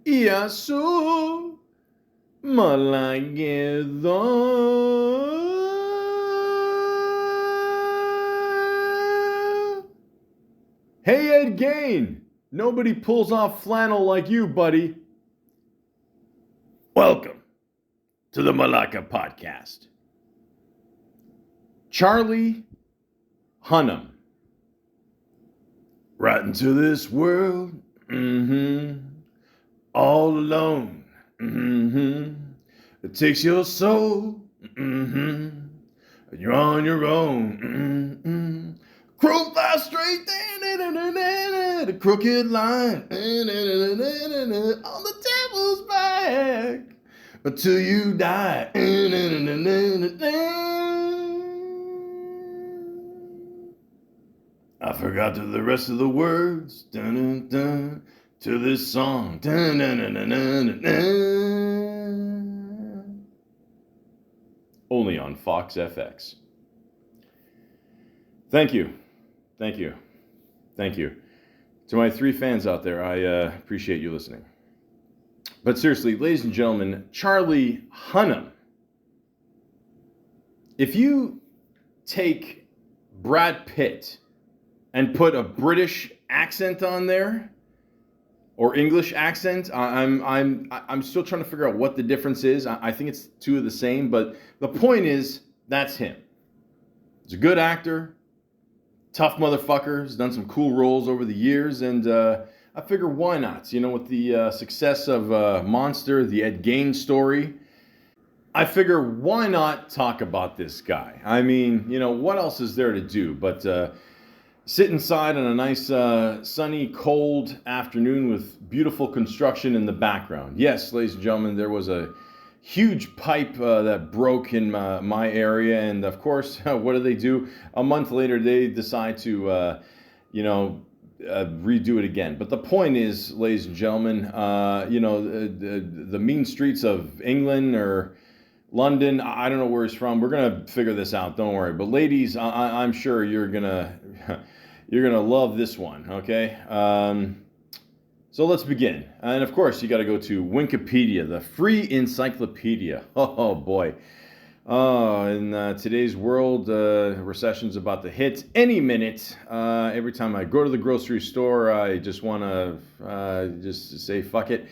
Iasu Malagedo. Hey, Ed Gain! Nobody pulls off flannel like you, buddy. Welcome to the Malaka podcast. Charlie Hunnam. Right into this world, all alone, it takes your soul, you're on your own, crow fly straight, the crooked line, on the devil's back, until you die. I forgot the rest of the words dun, dun, dun, to this song. Dun, dun, dun, dun, dun, dun. Only on Fox FX. Thank you. Thank you. Thank you. To my 3 fans out there, I appreciate you listening. But seriously, ladies and gentlemen, Charlie Hunnam. If you take Brad Pitt and put a British accent on there, or English accent, I'm still trying to figure out what the difference is. I think it's 2 of the same, but the point is, that's him. He's a good actor, tough motherfucker, has done some cool roles over the years, and I figure why not? You know, with the success of Monster, the Ed Gain story, I figure why not talk about this guy? I mean, you know, what else is there to do but sit inside on a nice sunny, cold afternoon with beautiful construction in the background. Yes, ladies and gentlemen, there was a huge pipe that broke in my area, and of course, what do? A month later, they decide to, redo it again. But the point is, ladies and gentlemen, the mean streets of England or London, I don't know where he's from. We're gonna figure this out. Don't worry. But ladies, I'm sure you're gonna love this one. Okay. So let's begin. And of course, you got to go to Wikipedia, the free encyclopedia. Oh boy. In today's world, recession's about to hit any minute. Every time I go to the grocery store, I just want to just say fuck it.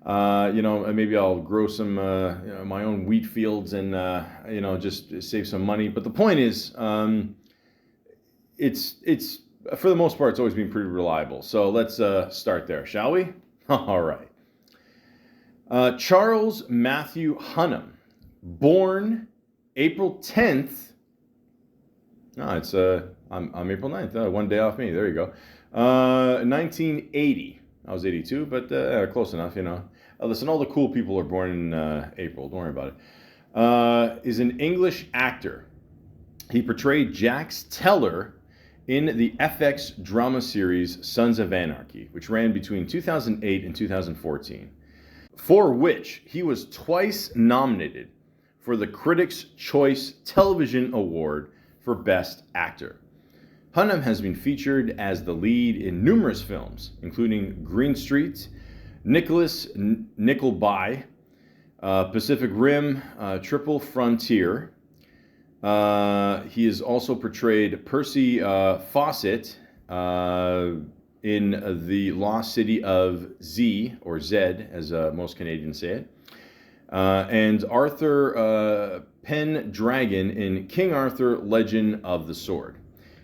Maybe I'll grow some my own wheat fields and just save some money. But the point is, it's for the most part, it's always been pretty reliable. So let's start there, shall we? All right. Charles Matthew Hunnam, born April 10th. No, it's I'm April 9th. One day off me. There you go. 1980. I was 82, but close enough, you know. Listen, all the cool people are born in April. Don't worry about it. Is an English actor. He portrayed Jax Teller in the FX drama series Sons of Anarchy, which ran between 2008 and 2014, for which he was twice nominated for the Critics' Choice Television Award for Best Actor. Hunnam has been featured as the lead in numerous films, including Green Street, Nicholas Nickleby, Pacific Rim, Triple Frontier. He has also portrayed Percy Fawcett in The Lost City of Z, or Zed, as most Canadians say it, and Arthur Pendragon in King Arthur, Legend of the Sword.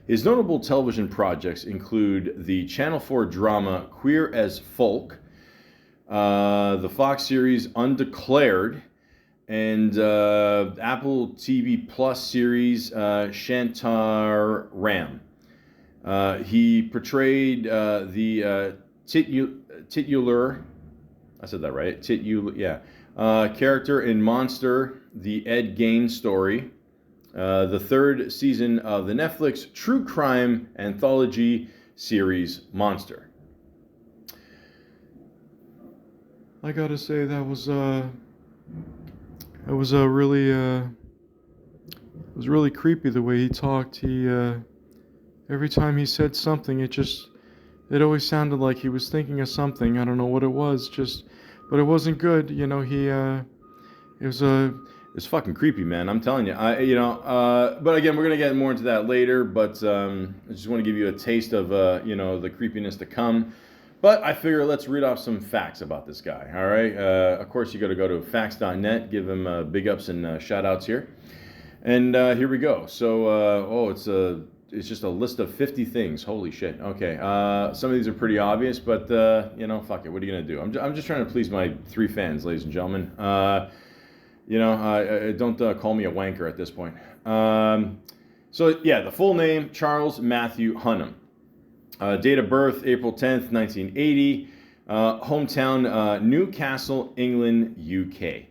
His notable television projects include the Channel 4 drama Queer as Folk, the Fox series Undeclared, and Apple TV Plus series Shantar Ram. He portrayed the titular, I said that right, character in Monster, the Ed Gain story, the 3rd season of the Netflix true crime anthology series Monster. I gotta say that was really creepy the way he talked. He every time he said something, it always sounded like he was thinking of something. I don't know what it was. Just but it wasn't good. You know, it was fucking creepy, man. I'm telling you. But again, we're gonna get more into that later. But I just want to give you a taste of the creepiness to come. But I figure let's read off some facts about this guy. All right. Of course, you got to go to facts.net. Give him big ups and shout outs here. And here we go. So, it's just a list of 50 things. Holy shit. Okay. Some of these are pretty obvious, but fuck it. What are you gonna do? I'm just trying to please my 3 fans, ladies and gentlemen. Don't call me a wanker at this point. The full name, Charles Matthew Hunnam. Date of birth, April 10th, 1980. Hometown, Newcastle, England, UK.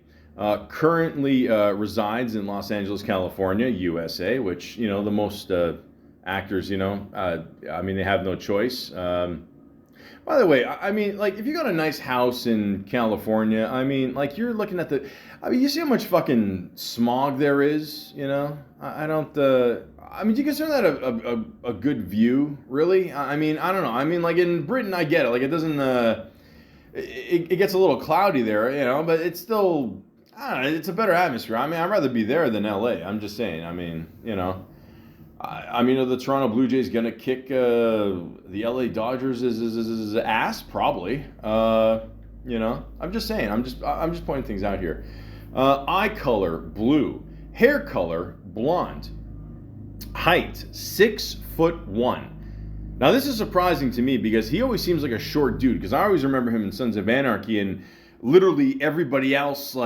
Currently resides in Los Angeles, California, USA, which, the most actors, they have no choice. By the way, if you got a nice house in California, you're looking at you see how much fucking smog there is, I don't, do you consider that a good view, really? I don't know. In Britain, I get it. It doesn't, it gets a little cloudy there, but it's still, I don't know, it's a better atmosphere. I'd rather be there than LA. I'm just saying, are the Toronto Blue Jays gonna kick the LA Dodgers' ass? Probably. I'm just saying. I'm just pointing things out here. Eye color blue, hair color blonde, height 6'1". Now this is surprising to me because he always seems like a short dude. Because I always remember him in Sons of Anarchy and literally everybody else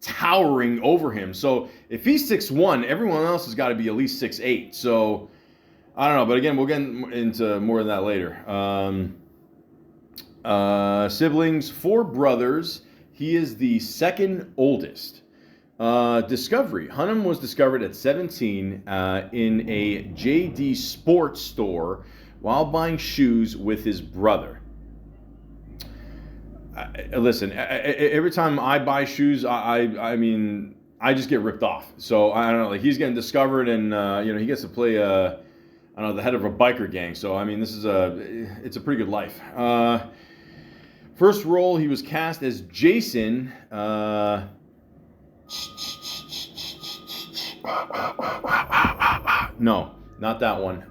towering over him. So if he's 6'1", everyone else has got to be at least 6'8". So I don't know, but again, we'll get into more of that later. Siblings, 4 brothers. He is the second oldest. Discovery. Hunnam was discovered at 17 in a JD Sports store while buying shoes with his brother. Listen, every time I buy shoes, I just get ripped off. So I don't know, he's getting discovered, and he gets to play the head of a biker gang. So it's a pretty good life. First role, he was cast as Jason. No, not that one.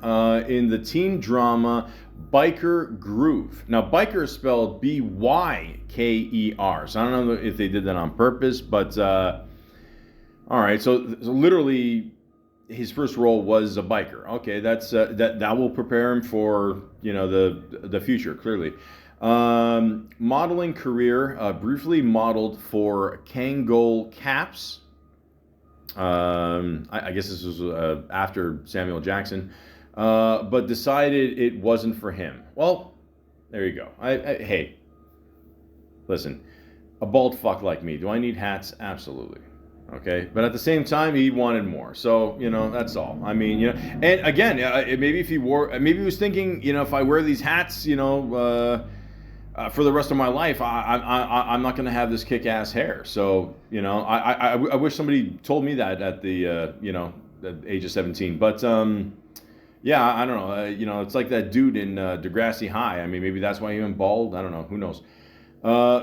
In the teen drama Biker Groove. Now, biker is spelled Byker. So I don't know if they did that on purpose, but all right. So literally, his first role was a biker. Okay, that will prepare him for the future. Clearly, modeling career. Briefly modeled for Kangol Caps. I guess this was after Samuel Jackson. But decided it wasn't for him. Well, there you go. Hey, listen, a bald fuck like me, do I need hats? Absolutely. Okay, but at the same time, he wanted more. So that's all. And again, maybe if he was thinking, if I wear these hats, for the rest of my life, I'm not going to have this kick-ass hair. So I wish somebody told me that at the the age of 17. But yeah, I don't know. It's like that dude in Degrassi High. Maybe that's why he went bald. I don't know. Who knows?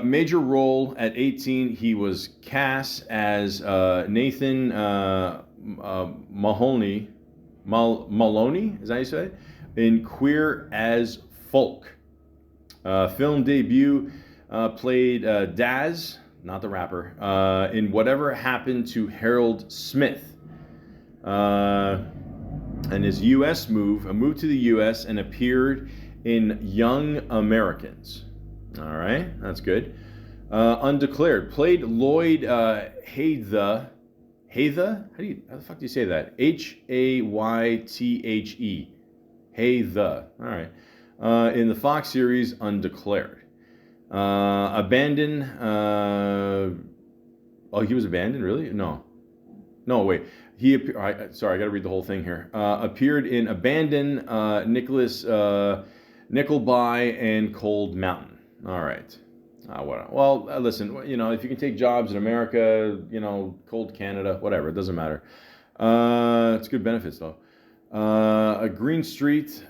Major role at 18, he was cast as Nathan Maloney. Maloney, is that how you say it? In Queer as Folk. Film debut, played Daz, not the rapper, in Whatever Happened to Harold Smith. And his U.S. moved to the U.S. and appeared in Young Americans. All right, that's good. Undeclared. Played Lloyd Haythe. Haythe? How the fuck do you say that? Haythe. Haythe. All right. In the Fox series Undeclared. Abandoned. He was abandoned, really? No, wait. Sorry, I got to read the whole thing here. Appeared in Abandon, Nicholas Nickelby, and Cold Mountain. All right. Well, listen. If you can take jobs in America, cold Canada, whatever, it doesn't matter. It's good benefits though. Green Street.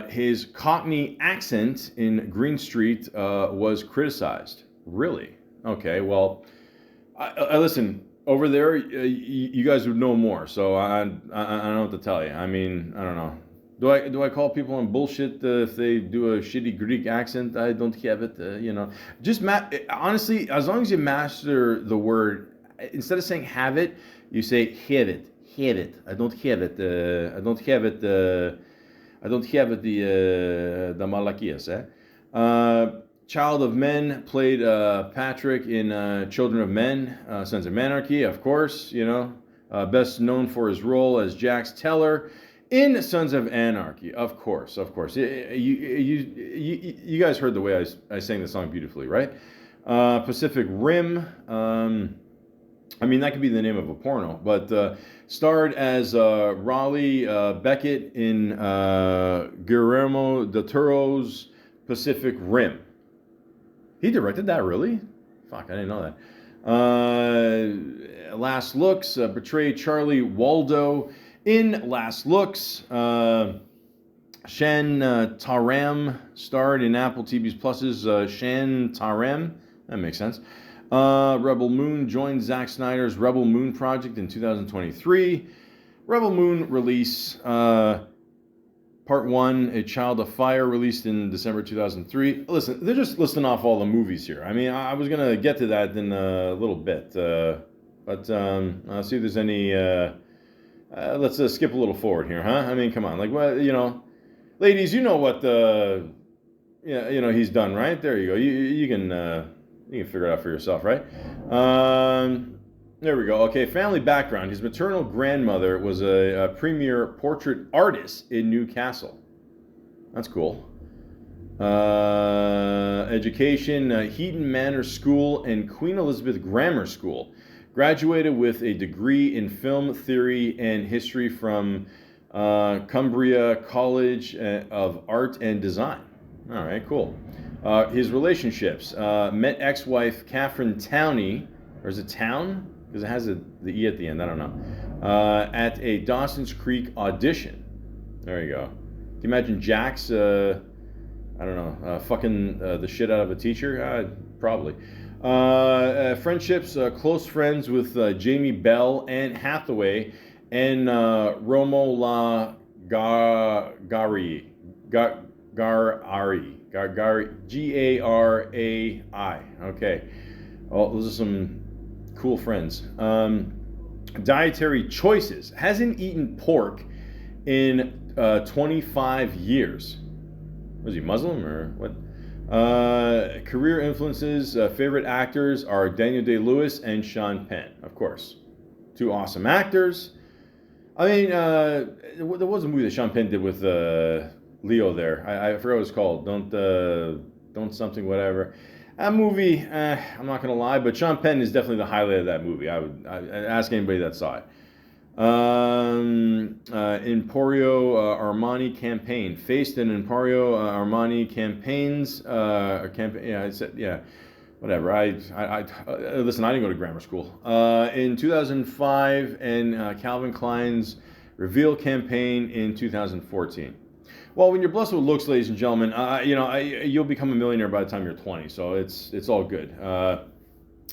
His Cockney accent in Green Street was criticized. Really? Okay, well, I listen over there. You guys would know more, so I don't know what to tell you. I mean, I don't know. Do I call people on bullshit if they do a shitty Greek accent? I don't have it. Just honestly, as long as you master the word, instead of saying have it, you say have it. Have it. I don't have it. I don't have it. I don't have it. The Malakias. Child of Men played Patrick in Children of Men, Sons of Anarchy, of course. Best known for his role as Jax Teller in Sons of Anarchy, of course, of course. You guys heard the way I sang the song beautifully, right? Pacific Rim. I mean, that could be the name of a porno, but starred as Raleigh Beckett in Guillermo del Toro's Pacific Rim. He directed that, really? Fuck, I didn't know that. Last Looks portrayed Charlie Waldo in Last Looks. Shan Taram starred in Apple TV Plus's Shan Taram. That makes sense. Rebel Moon joined Zack Snyder's Rebel Moon project in 2023. Rebel Moon release Part 1, A Child of Fire, released in December 2003. Listen, they're just listing off all the movies here. I mean, I was going to get to that in a little bit. But I'll see if there's any... let's skip a little forward here, huh? I mean, come on. Like, well, ladies, you know what he's done, right? There you go. You can figure it out for yourself, right? There we go. Okay, family background. His maternal grandmother was a premier portrait artist in Newcastle. That's cool. Education, Heaton Manor School and Queen Elizabeth Grammar School. Graduated with a degree in film theory and history from Cumbria College of Art and Design. All right, cool. His relationships. Met ex-wife Catherine Towney, or is it Town? Because it has the E at the end, I don't know. At a Dawson's Creek audition. There you go. Can you imagine Jax, fucking the shit out of a teacher? Probably. Friendships, close friends with Jamie Bell, Anne Hathaway, and Romo La Gari. G-A-R-A-I. Okay. Oh, those are some cool friends. Dietary choices. Hasn't eaten pork in 25 years. Was he Muslim or what? Career influences. Favorite actors are Daniel Day-Lewis and Sean Penn, of course. Two awesome actors. I mean, there was a movie that Sean Penn did with Leo there. I forgot what it was called. Don't something whatever. That movie, I'm not gonna lie, but Sean Penn is definitely the highlight of that movie. I'd ask anybody that saw it. Emporio Armani campaign faced an Emporio Armani campaigns campaign. Yeah, I said yeah. Whatever. I listen. I didn't go to grammar school. In 2005, and Calvin Klein's Reveal campaign in 2014. Well, when you're blessed with looks, ladies and gentlemen, you'll become a millionaire by the time you're 20. So it's all good.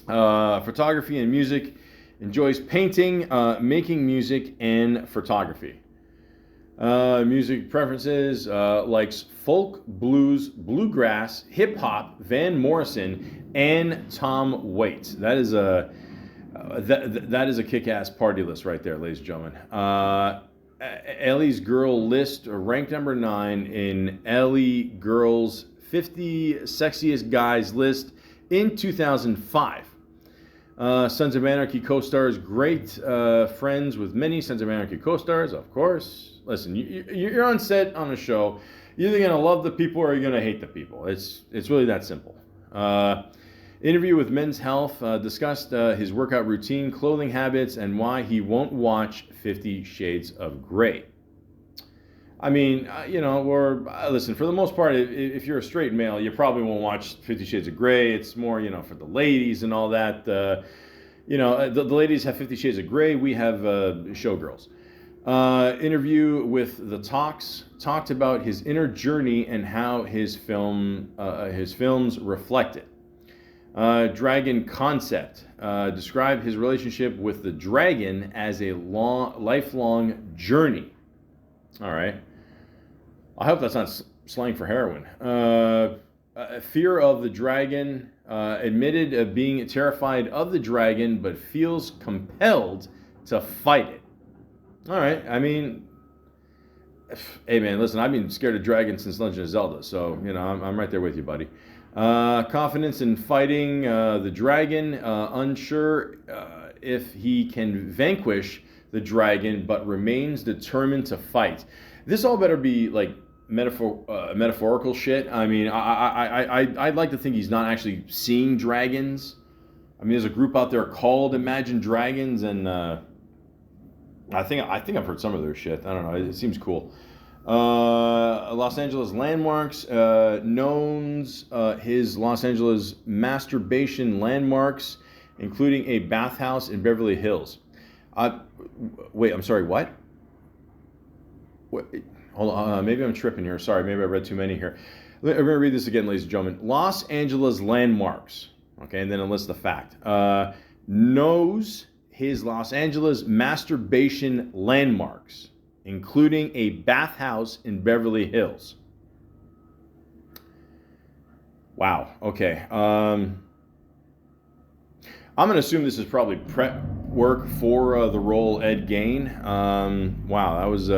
Photography and music. Enjoys painting, making music, and photography. Music preferences, likes folk, blues, bluegrass, hip hop, Van Morrison, and Tom Waits. That is a kick-ass party list right there, ladies and gentlemen. Ellie's Girl list ranked number 9 in Ellie Girl's 50 Sexiest Guys list in 2005. Sons of Anarchy co-stars, great friends with many Sons of Anarchy co-stars, of course. Listen, you're on set on a show. You're either going to love the people or you're going to hate the people. It's really that simple. Interview with Men's Health discussed his workout routine, clothing habits, and why he won't watch 50 Shades of Grey. I mean, listen, for the most part, if you're a straight male, you probably won't watch 50 Shades of Grey. It's more, for the ladies and all that. The ladies have 50 Shades of Grey. We have Showgirls. Interview with The Talks talked about his inner journey and how his films reflect it. Dragon concept. Describe his relationship with the dragon as a lifelong journey. All right. I hope that's not slang for heroin. Fear of the dragon. Admitted of being terrified of the dragon, but feels compelled to fight it. All right. I mean, hey man, listen, I've been scared of dragons since Legend of Zelda, so I'm right there with you, buddy. Confidence in fighting the dragon. Unsure if he can vanquish the dragon, but remains determined to fight. This all better be like metaphorical shit. I mean, I'd like to think he's not actually seeing dragons. I mean, there's a group out there called Imagine Dragons, and I think I've heard some of their shit. I don't know. It seems cool. Los Angeles landmarks. Knows his Los Angeles masturbation landmarks, including a bathhouse in Beverly Hills. Wait, I'm sorry. What? Hold on. Maybe I'm tripping here. Sorry. Maybe I read too many here. I'm going to read this again, ladies and gentlemen. Los Angeles landmarks. Okay, and then a list of fact. Knows his Los Angeles masturbation landmarks, including a bathhouse in Beverly Hills. Wow. Okay. I'm going to assume this is probably prep work for the role Ed Gein. Wow, that was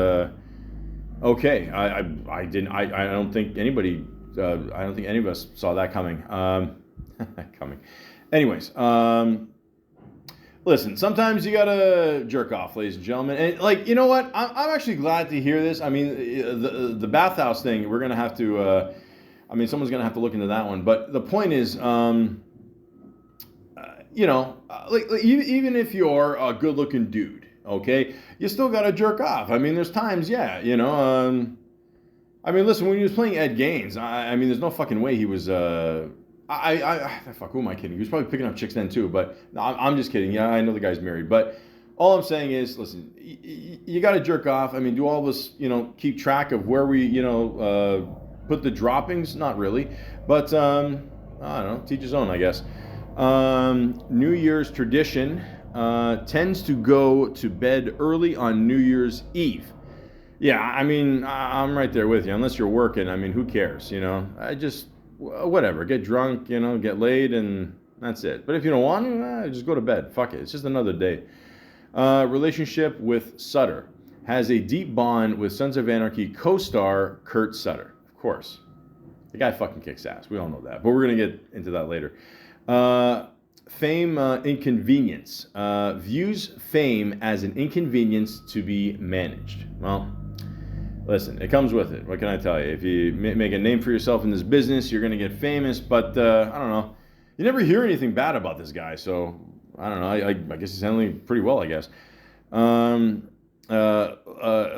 okay. I don't think anybody. I don't think any of us saw that coming. Coming. Anyways. Listen, sometimes you gotta jerk off, ladies and gentlemen. And like, you know what? I'm actually glad to hear this. I mean, the bathhouse thing, we're gonna have to. Someone's gonna have to look into that one. But the point is, like even if you're a good-looking dude, okay, you still gotta jerk off. I mean, there's times, yeah, listen, when he was playing Ed Gaines, there's no fucking way he was. Fuck, who am I kidding? He was probably picking up chicks then too, but no, I'm just kidding. Yeah, I know the guy's married, but all I'm saying is, listen, you got to jerk off. I mean, do all of us, keep track of where we, put the droppings? Not really, but I don't know, teach his own, I guess. New Year's tradition tends to go to bed early on New Year's Eve. Yeah, I'm right there with you. Unless you're working, who cares? Whatever, get drunk, get laid, and that's it. But if you don't want to, just go to bed. Fuck it. It's just another day. Relationship with Sutter. Has a deep bond with Sons of Anarchy co-star Kurt Sutter. Of course. The guy fucking kicks ass. We all know that. But we're going to get into that later. Fame inconvenience. Views fame as an inconvenience to be managed. Well, listen, it comes with it. What can I tell you? If you make a name for yourself in this business, you're going to get famous. But I don't know. You never hear anything bad about this guy. So I don't know. I guess he's handling pretty well, I guess.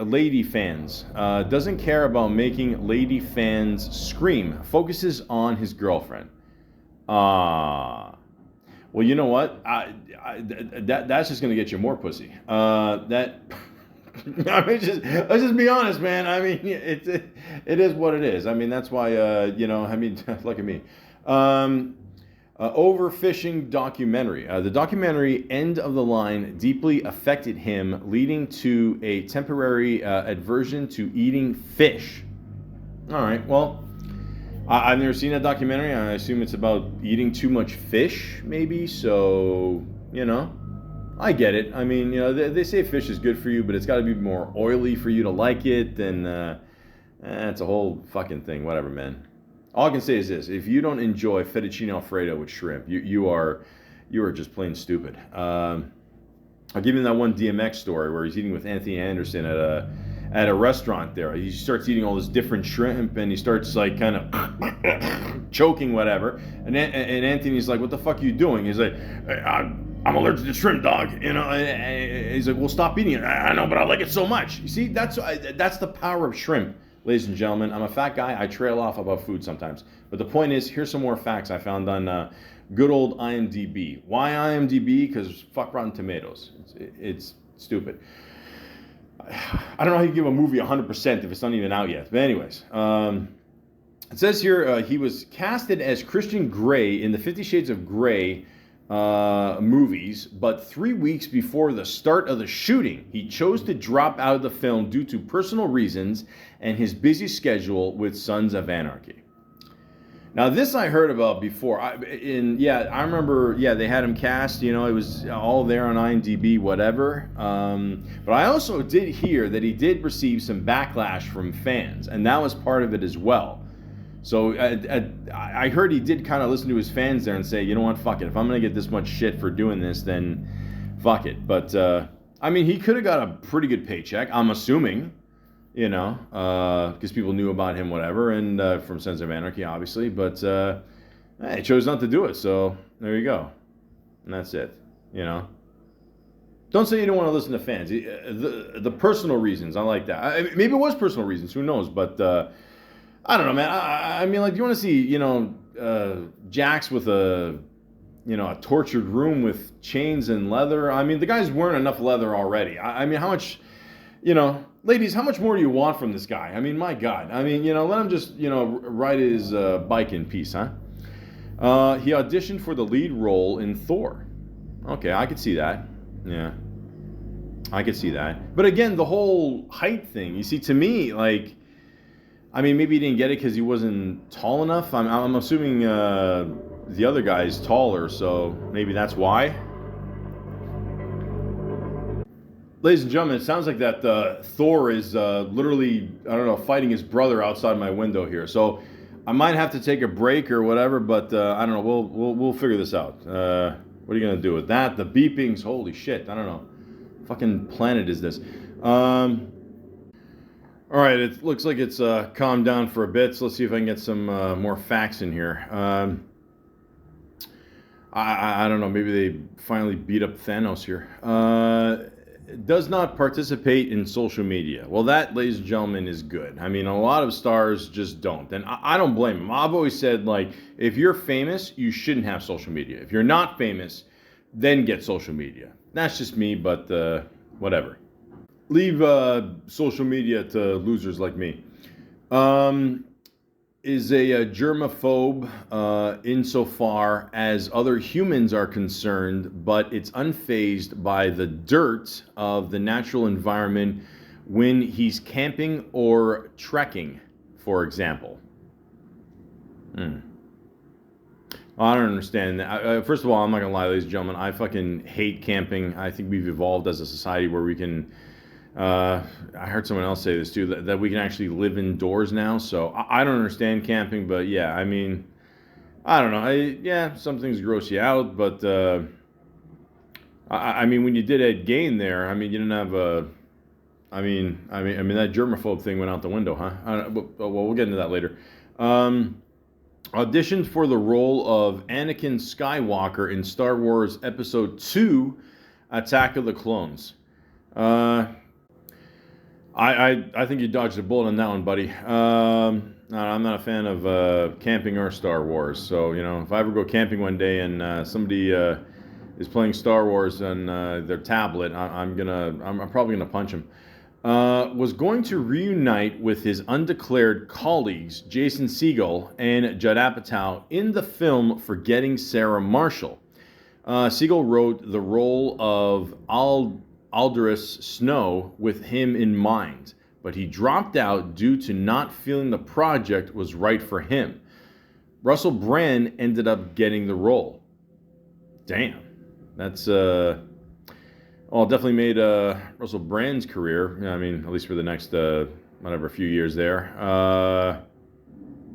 Lady fans. Doesn't care about making lady fans scream. Focuses on his girlfriend. Well, you know what? That's just going to get you more pussy. Let's just be honest, man. It is what it is. That's why, look at me. Overfishing documentary. The documentary End of the Line deeply affected him, leading to a temporary aversion to eating fish. All right, well, I've never seen that documentary. I assume it's about eating too much fish, maybe. So, I get it. They say fish is good for you, but it's got to be more oily for you to like it. And it's a whole fucking thing. Whatever, man. All I can say is this: if you don't enjoy fettuccine alfredo with shrimp, you are just plain stupid. I'll give you that one DMX story where he's eating with Anthony Anderson at a restaurant there. He starts eating all this different shrimp, and he starts like kind of choking, whatever. And Anthony's like, "What the fuck are you doing?" He's like, I'm allergic to shrimp, dog. And he's like, "Well, stop eating it." I know, but I like it so much. You see, that's the power of shrimp, ladies and gentlemen. I'm a fat guy. I trail off about food sometimes. But the point is, here's some more facts I found on good old IMDb. Why IMDb? Because fuck Rotten Tomatoes. It's stupid. I don't know how you give a movie 100% if it's not even out yet. But anyways, It says here he was casted as Christian Grey in the 50 Shades of Grey movies, but 3 weeks before the start of the shooting, he chose to drop out of the film due to personal reasons and his busy schedule with Sons of Anarchy. Now, this I heard about before. I remember, they had him cast, it was all there on IMDb, whatever. But I also did hear that he did receive some backlash from fans, and that was part of it as well. So I heard he did kind of listen to his fans there and say, you know what, fuck it. If I'm going to get this much shit for doing this, then fuck it. But, he could have got a pretty good paycheck, I'm assuming. Because people knew about him, whatever, and from Sons of Anarchy, obviously, but he chose not to do it, so there you go. And that's it, Don't say you don't want to listen to fans. The personal reasons, I like that. Maybe it was personal reasons, who knows, but I don't know, man. I mean, like, do you want to see, Jax with a tortured room with chains and leather? I mean, the guy's wearing enough leather already. I mean, how much, ladies, how much more do you want from this guy? I mean, my God. I mean, let him just, ride his bike in peace, huh? He auditioned for the lead role in Thor. Okay, I could see that. Yeah. I could see that. But again, the whole height thing, you see, to me, like, maybe he didn't get it because he wasn't tall enough. I'm assuming the other guy's taller, so maybe that's why. Ladies and gentlemen, it sounds like that Thor is literally, fighting his brother outside my window here. So I might have to take a break or whatever, but I don't know. We'll figure this out. What are you going to do with that? The beepings, holy shit. I don't know. Fucking planet is this. All right, it looks like it's calmed down for a bit, so let's see if I can get some more facts in here. I don't know. Maybe they finally beat up Thanos here. Does not participate in social media. Well, that, ladies and gentlemen, is good. A lot of stars just don't. And I don't blame them. I've always said, like, if you're famous, you shouldn't have social media. If you're not famous, then get social media. That's just me, but whatever. Leave social media to losers like me. Is a germaphobe insofar as other humans are concerned, but it's unfazed by the dirt of the natural environment when he's camping or trekking, for example. I don't understand that. First of all, I'm not gonna lie, ladies and gentlemen, I fucking hate camping. I think we've evolved as a society where we can I heard someone else say this too, that we can actually live indoors now. So I don't understand camping, but yeah, I don't know. Some things gross you out, but when you did Ed Gein there, you didn't have a. that germaphobe thing went out the window, huh? We'll get into that later. Auditioned for the role of Anakin Skywalker in Star Wars Episode 2, Attack of the Clones. I think you dodged a bullet on that one, buddy. I'm not a fan of camping or Star Wars. So, if I ever go camping one day and somebody is playing Star Wars on their tablet, I'm probably gonna punch him. Was going to reunite with his undeclared colleagues Jason Segel and Judd Apatow in the film Forgetting Sarah Marshall. Segel wrote the role of Aldous Snow with him in mind, but he dropped out due to not feeling the project was right for him. Russell Brand ended up getting the role. Damn. That's definitely made Russell Brand's career, at least for the next few years there. I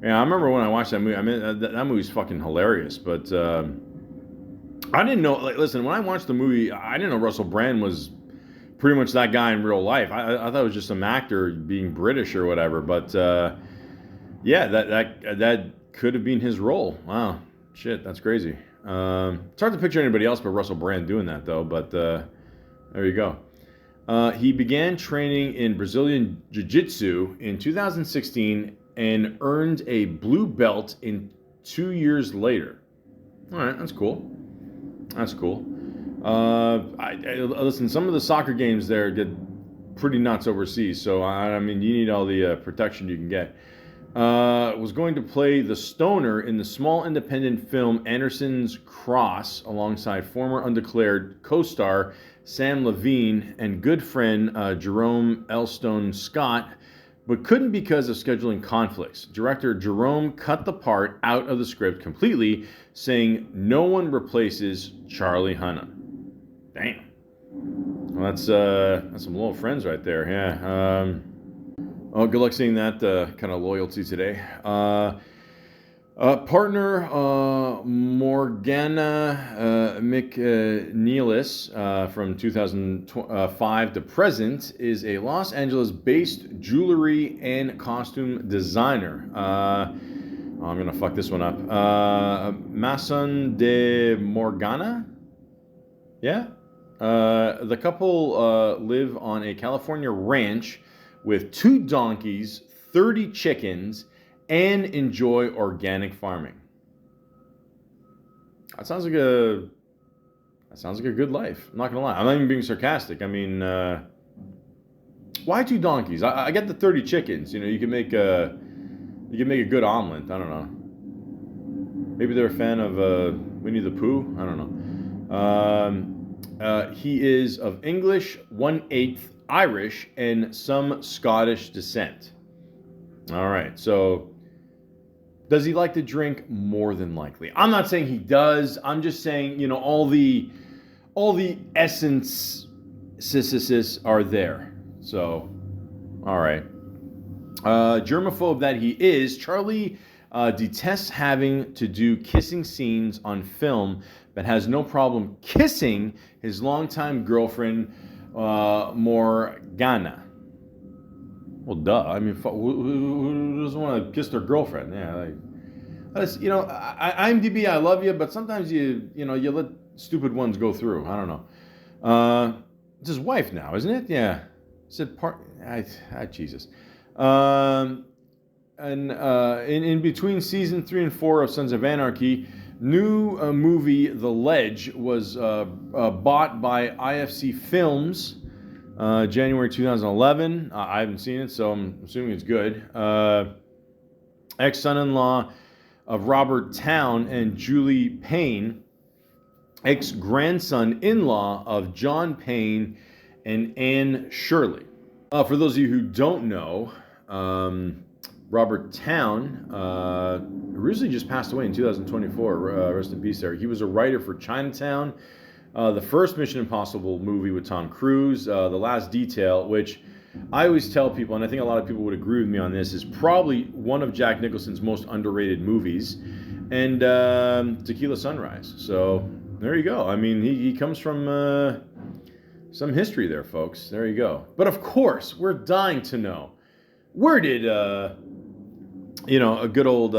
remember when I watched that movie, that movie's fucking hilarious, but I didn't know, listen, when I watched the movie, I didn't know Russell Brand was pretty much that guy in real life. I thought it was just some actor being British or whatever, but that could have been his role. Wow, shit, that's crazy. It's hard to picture anybody else but Russell Brand doing that, though, but there you go. He began training in Brazilian Jiu-Jitsu in 2016 and earned a blue belt in 2 years later. All right, that's cool. That's cool. Listen, some of the soccer games there get pretty nuts overseas, so you need all the protection you can get. was going to play the stoner in the small independent film Anderson's Cross alongside former undeclared co-star Sam Levine and good friend Jerome Elstone Scott, but couldn't because of scheduling conflicts. Director Jerome cut the part out of the script completely, saying no one replaces Charlie Hunnam. Damn. Well, that's some loyal friends right there. Yeah. Oh, good luck seeing that kind of loyalty today. Partner Morgana McNeilis from 2005 to present is a Los Angeles-based jewelry and costume designer. I'm going to fuck this one up. Mason de Morgana? Yeah? The couple live on a California ranch with 2 donkeys, 30 chickens, and enjoy organic farming. That sounds like a good life. I'm not gonna lie. I'm not even being sarcastic. I mean, why 2 donkeys? I get the 30 chickens. You know, you can make a good omelet. I don't know. Maybe they're a fan of Winnie the Pooh. I don't know. He is of English, 1/8 Irish, and some Scottish descent. All right, so does he like to drink? More than likely. I'm not saying he does. I'm just saying, you know, all the essences are there. So, all right. Germaphobe that he is, Charlie detests having to do kissing scenes on film, but has no problem kissing his longtime girlfriend, Morgana. Well, duh. I mean, who doesn't want to kiss their girlfriend? Yeah, like, you know, IMDb, I love you, but sometimes you let stupid ones go through. I don't know. It's his wife now, isn't it? Yeah. Said Jesus. And in between season 3 and 4 of Sons of Anarchy, new movie The Ledge was bought by IFC Films, January 2011. I haven't seen it, so I'm assuming it's good. Ex-son-in-law of Robert Towne and Julie Payne, ex-grandson-in-law of John Payne and Anne Shirley. For those of you who don't know, Robert Towne originally just passed away in 2024. Rest in peace there. He was a writer for Chinatown, the first Mission Impossible movie with Tom Cruise, The Last Detail, which I always tell people, and I think a lot of people would agree with me on this, is probably one of Jack Nicholson's most underrated movies, and Tequila Sunrise. So there you go. I mean, he comes from some history there, folks. There you go. But of course, we're dying to know, where did a good old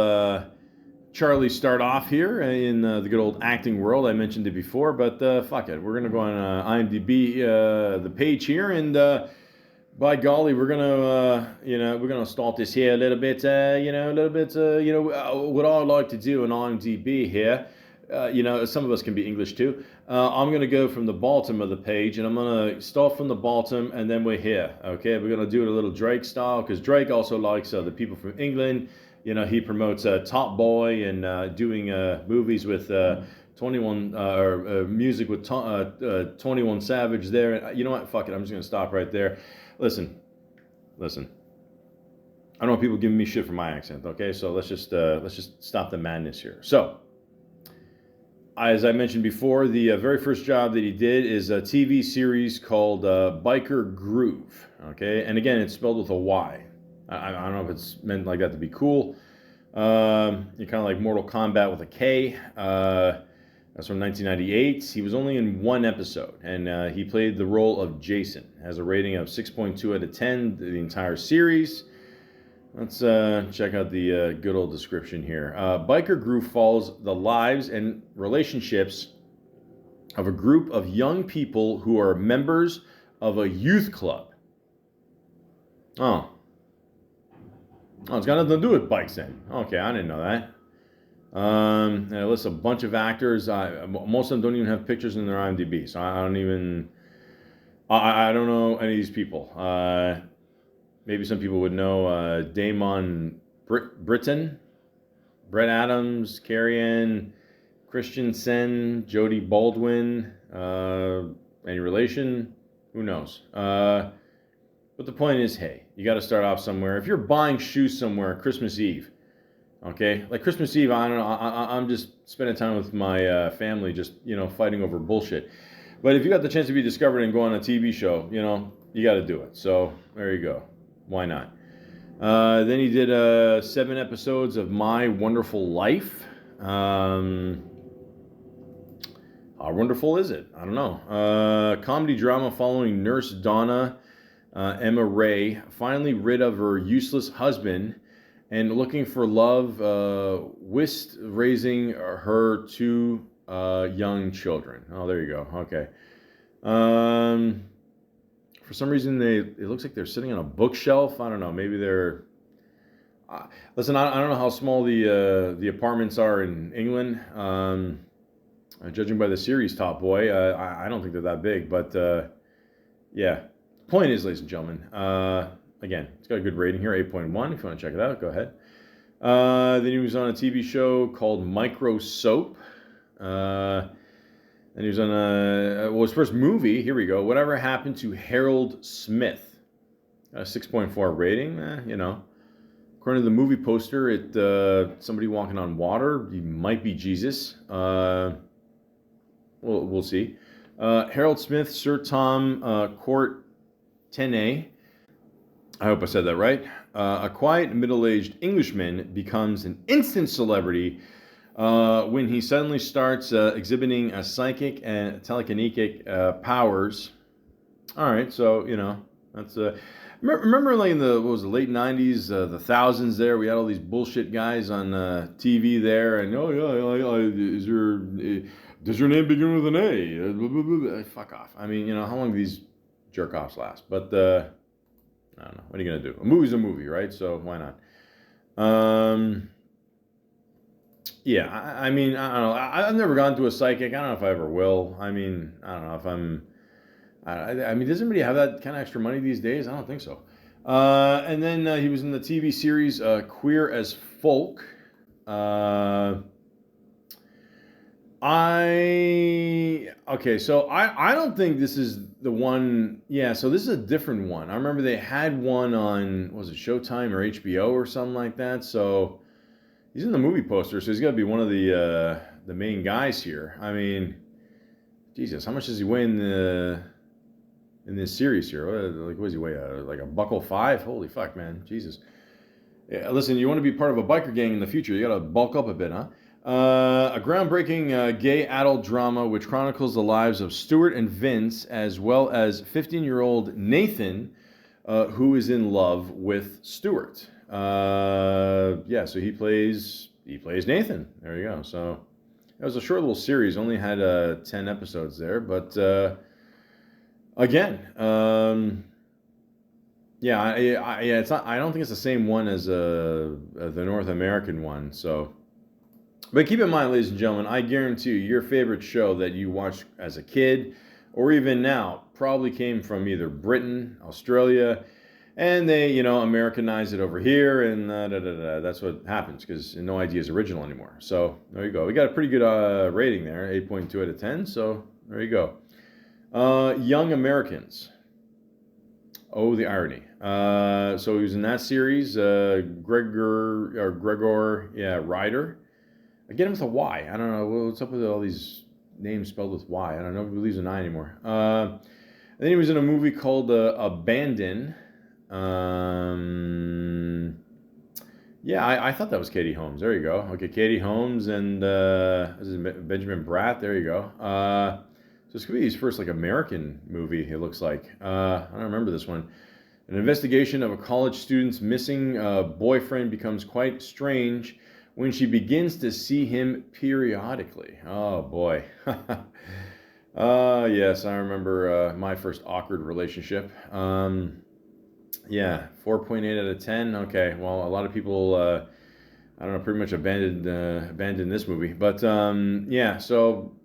Charlie start off here in the good old acting world? I mentioned it before, but fuck it. We're going to go on IMDb, the page here, and by golly, we're gonna start this here a little bit, what I like to do on IMDb here. Some of us can be English too. I'm gonna go from the bottom of the page, and I'm gonna start from the bottom, and then we're here. Okay, we're gonna do it a little Drake style, because Drake also likes the people from England. You know, he promotes Top Boy and doing movies with 21 or music with 21 Savage there. And you know what? Fuck it. I'm just gonna stop right there. Listen. I don't want people giving me shit for my accent. Okay, so let's just stop the madness here. So, as I mentioned before, the very first job that he did is a TV series called Biker Groove. Okay, and again, it's spelled with a Y. I don't know if it's meant like that to be cool. You're kind of like Mortal Kombat with a K. That's from 1998. He was only in 1 episode, and he played the role of Jason. Has a rating of 6.2 out of 10, the entire series. Let's check out the good old description here. Biker Groove follows the lives and relationships of a group of young people who are members of a youth club. Oh, it's got nothing to do with bikes then. Okay, I didn't know that. And it lists a bunch of actors. Most of them don't even have pictures in their IMDb, so I don't know any of these people. Maybe some people would know Damon Britain, Brett Adams, Carrie Ann Christensen, Jodie Baldwin. Any relation? Who knows? But the point is, hey, you got to start off somewhere. If you're buying shoes somewhere Christmas Eve, okay, like Christmas Eve, I don't know. I'm just spending time with my family, just fighting over bullshit. But if you got the chance to be discovered and go on a TV show, you got to do it. So there you go. Why not? Then he did 7 episodes of My Wonderful Life. How wonderful is it? I don't know. Comedy drama following nurse Donna Emma Ray, finally rid of her useless husband and looking for love, whilst raising her 2 young children. Oh, there you go. Okay. For some reason, it looks like they're sitting on a bookshelf. I don't know. Maybe they're... listen, I don't know how small the apartments are in England. Judging by the series Top Boy, I don't think they're that big. But, yeah. Point is, ladies and gentlemen, again, it's got a good rating here, 8.1. If you want to check it out, go ahead. Then he was on a TV show called Micro Soap. And he was on his first movie, here we go, Whatever Happened to Harold Smith. A 6.4 rating, According to the movie poster, somebody walking on water. He might be Jesus. We'll see. Harold Smith, Sir Tom Courtenay. I hope I said that right. A quiet, middle-aged Englishman becomes an instant celebrity when he suddenly starts exhibiting a psychic and telekinetic powers. All right, so that's remember like in the late '90s, the thousands. There, we had all these bullshit guys on TV there, and does your name begin with an A? Blah, blah, blah. Fuck off. I mean, how long do these jerk offs last? But I don't know. What are you gonna do? A movie's a movie, right? So why not? Yeah, I mean, I don't know. I've never gone to a psychic. I don't know if I ever will. I mean, I don't know if I'm... I mean, does anybody have that kind of extra money these days? I don't think so. And then he was in the TV series Queer as Folk. Okay, so I don't think this is the one. Yeah, so this is a different one. I remember they had one on, was it Showtime or HBO or something like that? So he's in the movie poster, so he's got to be one of the main guys here. I mean, Jesus, how much does he weigh in this series here? What does he weigh? Like a $105? Holy fuck, man, Jesus. Yeah, listen, you want to be part of a biker gang in the future, you got to bulk up a bit, huh? A groundbreaking gay adult drama which chronicles the lives of Stuart and Vince, as well as 15-year-old Nathan, who is in love with Stuart. Yeah, so he plays Nathan. There you go. So it was a short little series, only had 10 episodes there, but again, yeah, it's not. I don't think it's the same one as the North American one. So. But keep in mind, ladies and gentlemen, I guarantee you, your favorite show that you watched as a kid, or even now, probably came from either Britain, Australia, and they, Americanized it over here, and that's what happens, because no idea is original anymore. So, there you go. We got a pretty good rating there, 8.2 out of 10, so there you go. Young Americans. Oh, the irony. So he was in that series, Gregor, Ryder. I get him with a Y. I don't know what's up with all these names spelled with Y. I don't know if he believes in I anymore. Then he was in a movie called Abandon. Yeah, I thought that was Katie Holmes. There you go. Okay, Katie Holmes and this is Benjamin Bratt. There you go. So this could be his first American movie. It looks like. I don't remember this one. An investigation of a college student's missing boyfriend becomes quite strange when she begins to see him periodically. Oh, boy. Yes, I remember my first awkward relationship. Yeah, 4.8 out of 10. Okay, well, a lot of people, I don't know, pretty much abandoned this movie. But, yeah, so,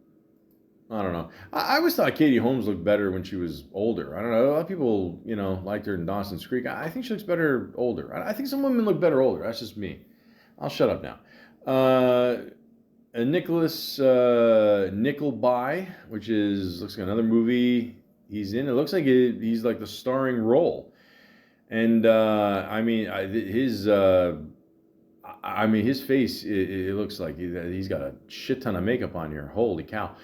I don't know. I always thought Katie Holmes looked better when she was older. I don't know. A lot of people, liked her in Dawson's Creek. I think she looks better older. I think some women look better older. That's just me. I'll shut up now. Nicholas Nickleby, which looks like another movie he's in. It looks like he's like the starring role. And his face, it looks like he's got a shit ton of makeup on here. Holy cow.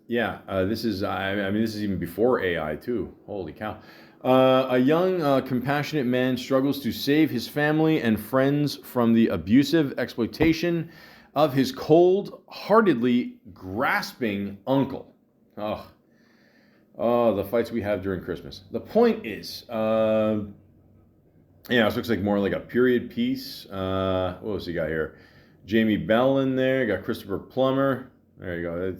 This is even before AI too. Holy cow. A young, compassionate man struggles to save his family and friends from the abusive exploitation of his cold-heartedly grasping uncle. Oh, the fights we have during Christmas. The point is, this looks like more like a period piece. What else you got here? Jamie Bell in there. You got Christopher Plummer. There you go.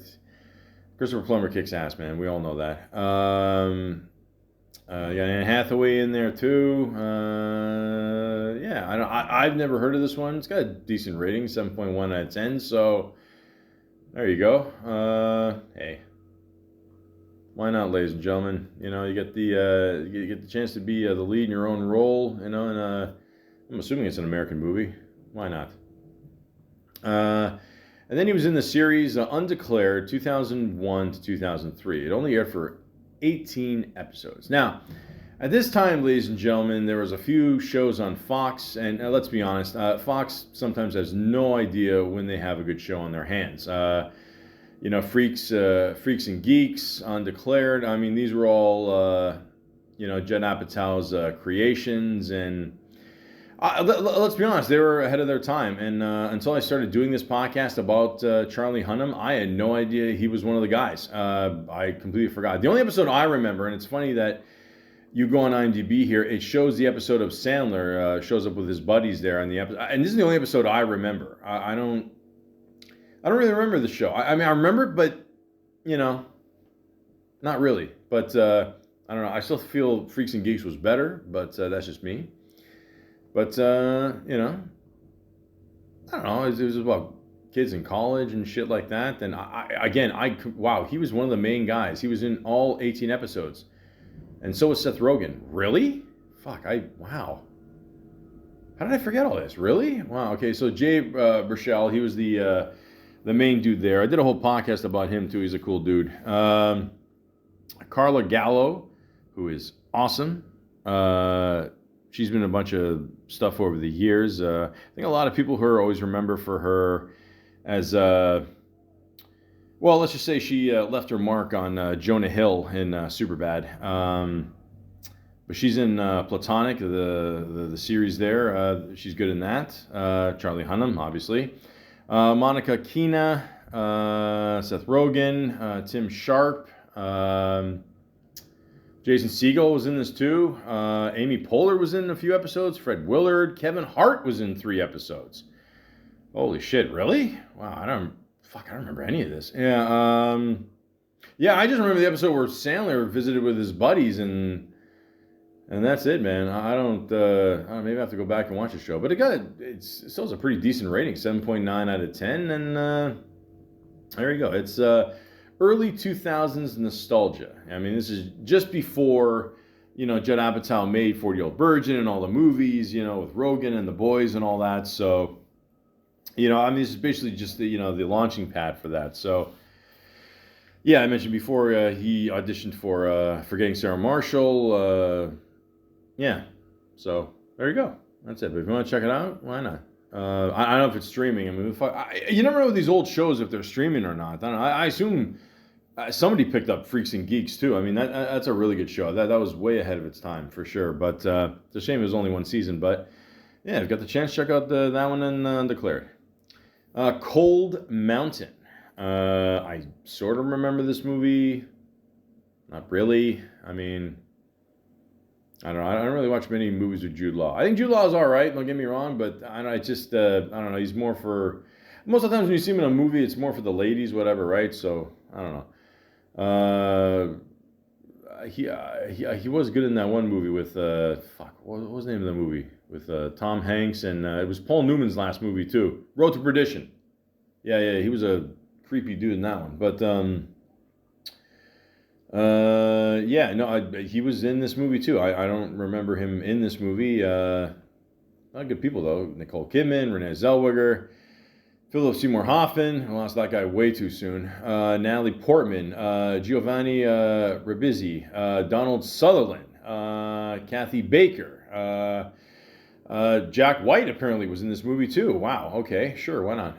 Christopher Plummer kicks ass, man. We all know that. You got Anne Hathaway in there too. I've never heard of this one. It's got a decent rating, 7.1 out of 10. So there you go. Hey, why not, ladies and gentlemen? You get the chance to be the lead in your own role. And I'm assuming it's an American movie. Why not? And then he was in the series Undeclared, 2001 to 2003. It only aired for 18 episodes. Now, at this time, ladies and gentlemen, there was a few shows on Fox, and let's be honest, Fox sometimes has no idea when they have a good show on their hands. Freaks and Geeks, Undeclared. I mean, these were all, Judd Apatow's creations, and let's be honest, they were ahead of their time. And until I started doing this podcast about Charlie Hunnam, I had no idea he was one of the guys. I completely forgot. The only episode I remember, and it's funny that you go on IMDb here, it shows the episode of Sandler, shows up with his buddies there on the episode. And this is the only episode I remember. I don't really remember the show. I remember it, but, not really. But, I don't know. I still feel Freaks and Geeks was better, but that's just me. But, I don't know. It was about kids in college and shit like that. And wow, he was one of the main guys. He was in all 18 episodes. And so was Seth Rogen. Really? Fuck, wow. How did I forget all this? Really? Wow, okay, so Jay Baruchel, he was the main dude there. I did a whole podcast about him, too. He's a cool dude. Carla Gallo, who is awesome. She's been in a bunch of stuff over the years. I think a lot of people who always remember for her as... let's just say she left her mark on Jonah Hill in Superbad. But she's in Platonic, the series there. She's good in that. Charlie Hunnam, obviously. Monica Keena, Seth Rogen, Tim Sharp. Jason Segel was in this too. Amy Poehler was in a few episodes. Fred Willard. Kevin Hart was in 3 episodes. Holy shit, really? Wow, I don't remember any of this. Yeah, I just remember the episode where Sandler visited with his buddies, and that's it, man. I don't maybe I have to go back and watch the show. But it still has a pretty decent rating, 7.9 out of 10, and there you go. It's early 2000s nostalgia. I mean, this is just before, Judd Apatow made 40-Year-Old Virgin and all the movies, with Rogen and the boys and all that. So, this is basically just the launching pad for that. So, yeah, I mentioned before he auditioned for Forgetting Sarah Marshall. So there you go. That's it. But if you want to check it out, why not? I don't know if it's streaming. I mean, you never know with these old shows if they're streaming or not. I don't know. I assume somebody picked up Freaks and Geeks too. I mean, that's a really good show. That was way ahead of its time for sure. But it's a shame it was only one season. But yeah, if you got the chance, check out that one and Undeclared. Cold Mountain. I sort of remember this movie. Not really. I mean, I don't know. I don't really watch many movies with Jude Law. I think Jude Law is all right. Don't get me wrong, but I don't know. He's more for most of the times when you see him in a movie, it's more for the ladies, whatever, right? So I don't know. He was good in that one movie with what was the name of the movie with Tom Hanks, and it was Paul Newman's last movie too, Road to Perdition. Yeah, he was a creepy dude in that one. But yeah, no, he was in this movie too. I don't remember him in this movie. Not good people though. Nicole Kidman, Renee Zellweger, Philip Seymour Hoffman. I lost that guy way too soon. Natalie Portman, Giovanni Ribisi, Donald Sutherland, Kathy Baker. Jack White apparently was in this movie too. Wow. Okay. Sure. Why not?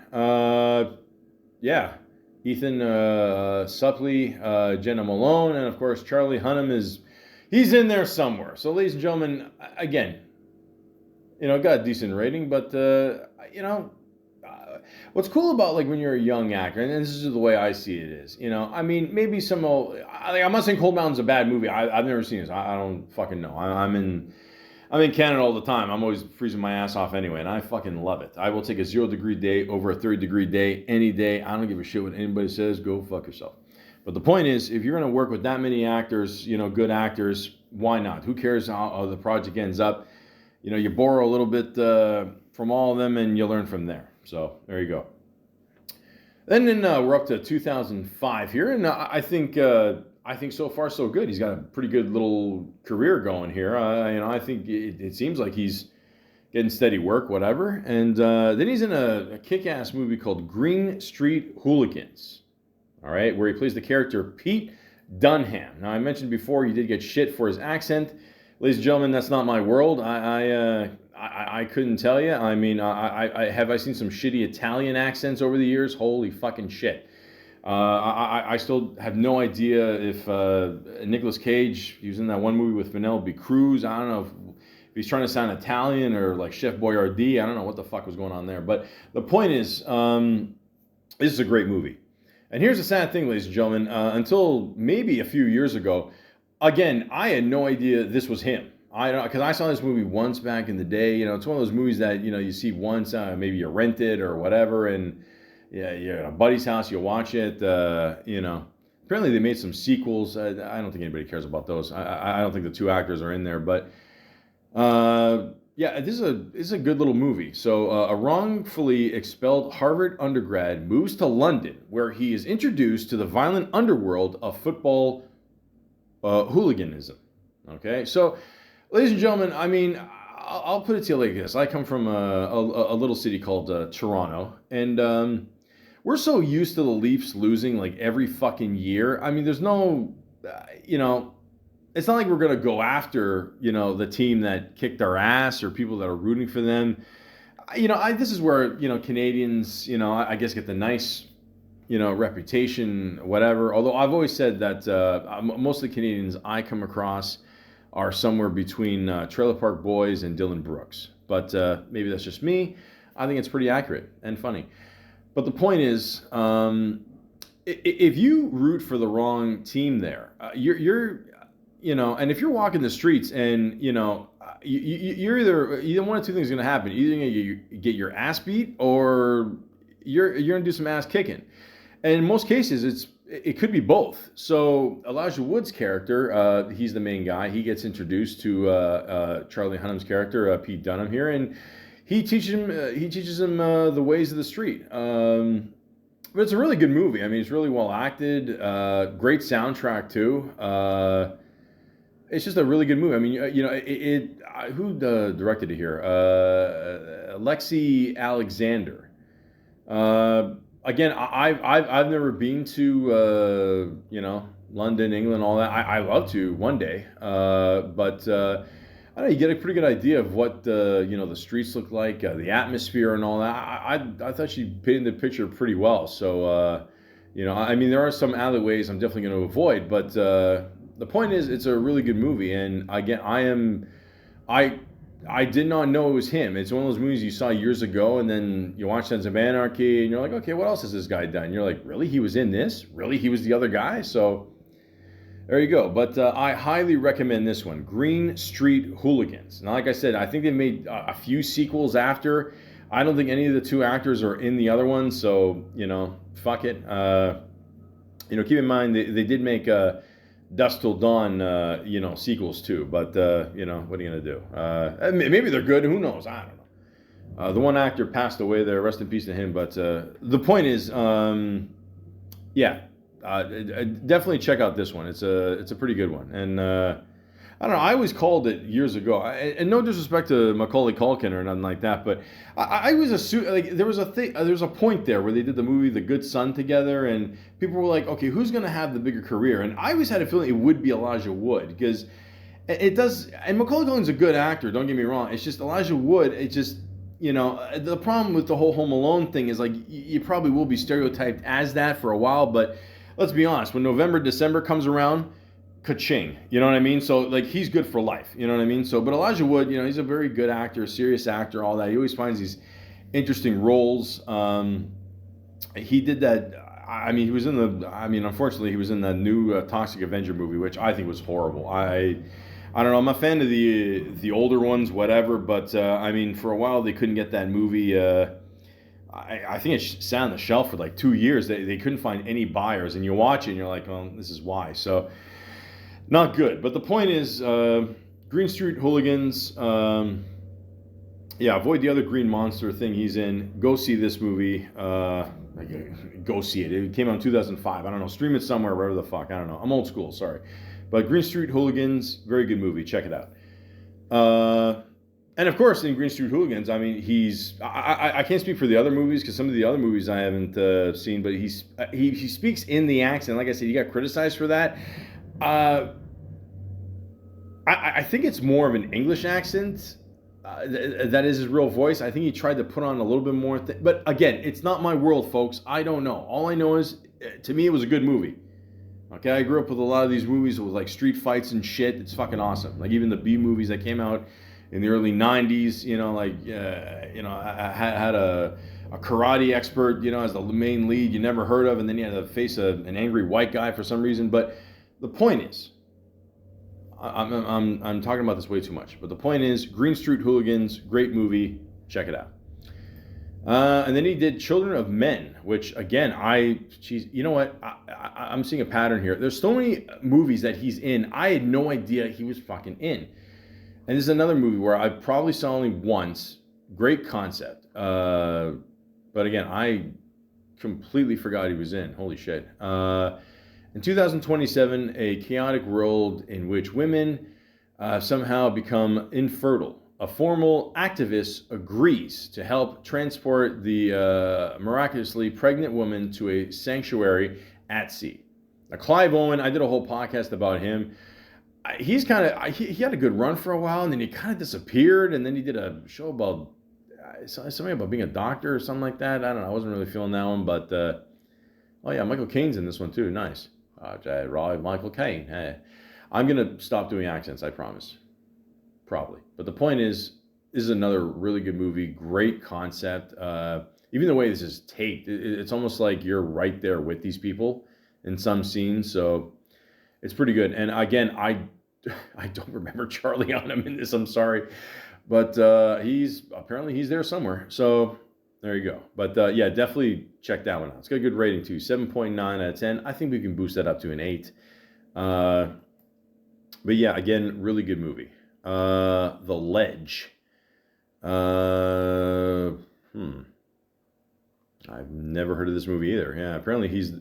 Yeah. Ethan Suplee, Jenna Malone, and of course Charlie Hunnam he's in there somewhere. So, ladies and gentlemen, again, got a decent rating, but what's cool about like when you're a young actor, and this is the way I see it is, I mean, maybe I'm not saying Cold Mountain's a bad movie. I've never seen this. I don't fucking know. I'm in Canada all the time. I'm always freezing my ass off anyway, and I fucking love it. I will take a 0-degree day over a 30-degree day any day. I don't give a shit what anybody says. Go fuck yourself. But the point is, if you're going to work with that many actors, good actors, why not? Who cares how the project ends up? You borrow a little bit from all of them, and you learn from there. So there you go. Then we're up to 2005 here, and I think so far so good. He's got a pretty good little career going here. I think it seems like he's getting steady work, whatever. And then he's in a kick-ass movie called Green Street Hooligans. All right, where he plays the character Pete Dunham. Now I mentioned before he did get shit for his accent. Ladies and gentlemen, that's not my world. I couldn't tell you. I mean, I seen some shitty Italian accents over the years. Holy fucking shit. I still have no idea if Nicolas Cage, he was in that one movie with Penelope Cruz. I don't know if he's trying to sound Italian or like Chef Boyardee. I don't know what the fuck was going on there. But the point is, this is a great movie. And here's the sad thing, ladies and gentlemen. Until maybe a few years ago, again, I had no idea this was him. Because I saw this movie once back in the day. It's one of those movies that, you see once, maybe you rent it or whatever, and yeah, you're at a buddy's house, you watch it, Apparently they made some sequels. I don't think anybody cares about those. I don't think the two actors are in there, but yeah, this is a good little movie. So a wrongfully expelled Harvard undergrad moves to London, where he is introduced to the violent underworld of football hooliganism. Okay, so ladies and gentlemen, I mean, I'll put it to you like this. I come from a little city called Toronto, and we're so used to the Leafs losing like every fucking year. I mean, there's no, it's not like we're going to go after, the team that kicked our ass or people that are rooting for them. This is where, Canadians, I guess get the nice, reputation, whatever. Although I've always said that most of the Canadians I come across are somewhere between Trailer Park Boys and Dylan Brooks. But maybe that's just me. I think it's pretty accurate and funny. But the point is, if you root for the wrong team there, you're and if you're walking the streets and, you're either one of two things is going to happen. Either you get your ass beat or you're going to do some ass kicking. And in most cases, it could be both. So Elijah Wood's character, he's the main guy. He gets introduced to Charlie Hunnam's character, Pete Dunham here, and he teaches him the ways of the street. But it's a really good movie. I mean, it's really well acted. Great soundtrack too. It's just a really good movie. I mean, who directed it here? Alexi Alexander. Again, I've never been to London, England, all that. I love to one day, but I don't know. You get a pretty good idea of what the streets look like, the atmosphere, and all that. I thought she painted the picture pretty well. So I mean, there are some alleyways I'm definitely going to avoid, but the point is, it's a really good movie. And again, I did not know it was him. It's one of those movies you saw years ago, and then you watch Sons of Anarchy, and you're like, okay, what else has this guy done? And you're like, really? He was in this? Really? He was the other guy? So there you go. But I highly recommend this one, Green Street Hooligans. Now, like I said, I think they made a few sequels after. I don't think any of the two actors are in the other one, so, fuck it. Keep in mind, they did make Dusk Till Dawn, sequels too. But, what are you going to do? Maybe they're good. Who knows? I don't know. The one actor passed away there. Rest in peace to him. But the point is, Yeah, definitely check out this one. It's a pretty good one, and I don't know. I always called it years ago, and no disrespect to Macaulay Culkin or nothing like that, but I was like there was a thing, there was a point there where they did the movie The Good Son together, and people were like, okay, who's gonna have the bigger career? And I always had a feeling it would be Elijah Wood because it does. And Macaulay Culkin's a good actor. Don't get me wrong. It's just Elijah Wood. It just the problem with the whole Home Alone thing is like you probably will be stereotyped as that for a while, but let's be honest. When November, December comes around, ka-ching, you know what I mean? So like he's good for life, you know what I mean? So, but Elijah Wood, he's a very good actor, serious actor, all that. He always finds these interesting roles. He did that. I mean, he was in the. I mean, unfortunately, he was in the new Toxic Avenger movie, which I think was horrible. I don't know. I'm a fan of the older ones, whatever. But I mean, for a while they couldn't get that movie. I think it sat on the shelf for like 2 years. They couldn't find any buyers, and you watch it and you're like, oh, this is why. So not good. But the point is, Green Street Hooligans. Yeah, avoid the other Green Monster thing he's in. Go see this movie. Go see it. It came out in 2005. I don't know. Stream it somewhere, wherever the fuck. I don't know. I'm old school. Sorry. But Green Street Hooligans, very good movie. Check it out. And of course, in Green Street Hooligans, I mean, I can't speak for the other movies because some of the other movies I haven't seen, but he speaks in the accent. Like I said, he got criticized for that. I think it's more of an English accent. That is his real voice. I think he tried to put on a little bit more. But again, it's not my world, folks. I don't know. All I know is, to me, it was a good movie. Okay, I grew up with a lot of these movies with like street fights and shit. It's fucking awesome. Like even the B movies that came out in the early '90s. I had a karate expert, as the main lead you never heard of, and then you had to face an angry white guy for some reason. But the point is, I'm talking about this way too much. But the point is, Green Street Hooligans, great movie. Check it out. And then he did Children of Men, which again, you know what? I'm seeing a pattern here. There's so many movies that he's in. I had no idea he was fucking in. And this is another movie where I probably saw only once. Great concept. But again, I completely forgot he was in. Holy shit. In 2027, a chaotic world in which women somehow become infertile. A formal activist agrees to help transport the miraculously pregnant woman to a sanctuary at sea. Now, Clive Owen, I did a whole podcast about him. He had a good run for a while, and then he kind of disappeared, and then he did a show about something about being a doctor or something like that. I don't know. I wasn't really feeling that one, but oh yeah, Michael Caine's in this one too. Nice. Michael Caine. Hey. I'm going to stop doing accents, I promise. Probably. But the point is, this is another really good movie. Great concept. Even the way this is taped, it's almost like you're right there with these people in some scenes. So it's pretty good. And again, I don't remember Charlie Hunnam in this. I'm sorry. But he's there somewhere. So there you go. But yeah, definitely check that one out. It's got a good rating too. 7.9 out of 10. I think we can boost that up to an 8. But yeah, again, really good movie. The Ledge. I've never heard of this movie either. Yeah, apparently he's.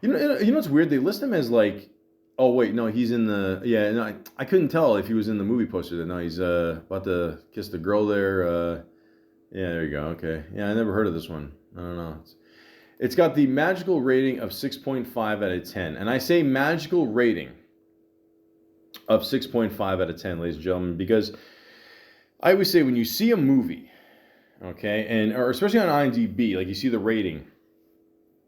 You know what's weird? They list him as like. Oh wait, no, he's in the. Yeah, no, I couldn't tell if he was in the movie poster. No, he's about to kiss the girl there. Yeah, there you go. Okay. Yeah, I never heard of this one. I don't know. It's got the magical rating of 6.5 out of 10. And I say magical rating of 6.5 out of 10, ladies and gentlemen, because I always say when you see a movie, okay, or especially on IMDb, like you see the rating,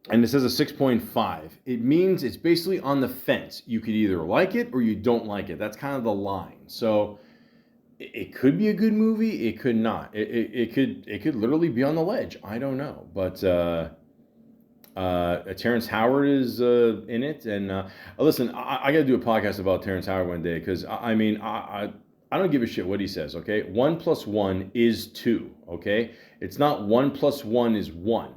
and it says a 6.5, it means it's basically on the fence. You could either like it or you don't like it. That's kind of the line. So it could be a good movie. It could not. It could literally be on the ledge. I don't know. But Terrence Howard is in it. And listen, I got to do a podcast about Terrence Howard one day because I mean I don't give a shit what he says. Okay, 1 + 1 is 2. Okay, it's not 1 + 1 is 1.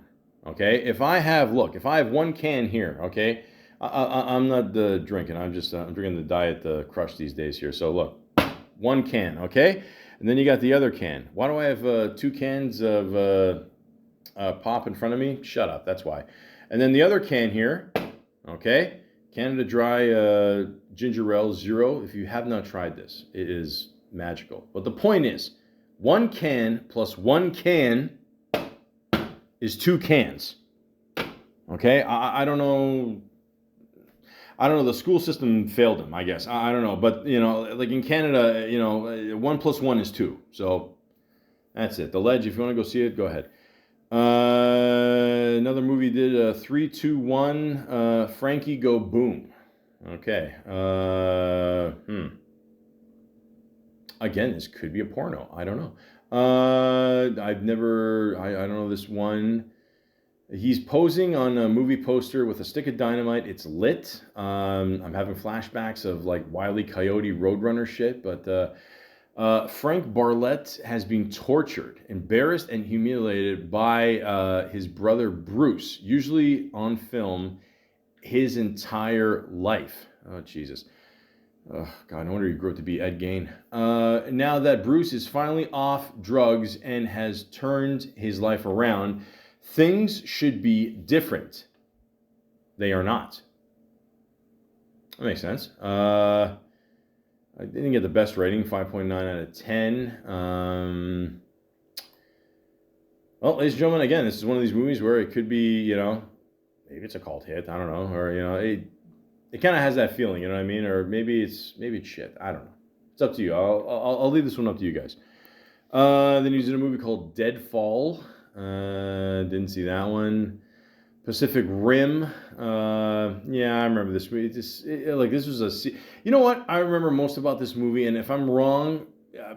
Okay, if I have one can here. Okay, I'm not drinking. I'm drinking the Diet Crush these days here. So look. 1 can, okay? And then you got the other can. Why do I have 2 cans of pop in front of me? Shut up, that's why. And then the other can here, Okay? Canada Dry Ginger Ale Zero. If you have not tried this, it is magical. But the point is, 1 can plus 1 can is 2 cans. Okay? I don't know. I don't know. The school system failed him, I guess. I don't know. But, like in Canada, 1 plus 1 is 2. So that's it. The Ledge, if you want to go see it, go ahead. Another movie did 3, 2, 1. Frankie Go Boom. Okay. Again, this could be a porno. I don't know. I don't know this one. He's posing on a movie poster with a stick of dynamite. It's lit. I'm having flashbacks of like Wile E. Coyote Roadrunner shit. But Frank Barlett has been tortured, embarrassed, and humiliated by his brother Bruce, usually on film, his entire life. Oh, Jesus. Oh, God, no wonder he grew up to be Ed Gein. Now that Bruce is finally off drugs and has turned his life around, things should be different. They are not. That makes sense. I didn't get the best rating, 5.9 out of 10. Well, ladies and gentlemen, again, this is one of these movies where it could be, maybe it's a cult hit. I don't know. Or, it kind of has that feeling, you know what I mean? Or maybe it's shit. I don't know. It's up to you. I'll leave this one up to you guys. Then he's in a movie called Deadfall. Didn't see that one. Pacific Rim. Yeah, I remember this movie. This was you know what? I remember most about this movie, and if I'm wrong,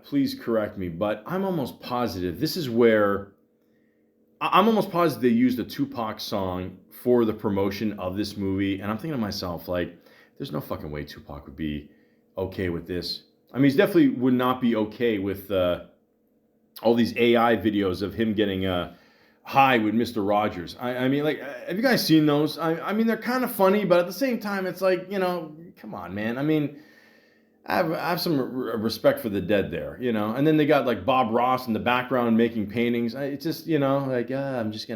please correct me. But I'm almost positive this is where I'm almost positive they used a Tupac song for the promotion of this movie, and I'm thinking to myself, like, there's no fucking way Tupac would be okay with this. I mean, he definitely would not be okay with all these AI videos of him getting high with Mr. Rogers. I mean, like, have you guys seen those? I mean, they're kind of funny, but at the same time, it's like, come on, man. I mean, I have some respect for the dead there, And then they got like Bob Ross in the background making paintings. It's just, like, I'm just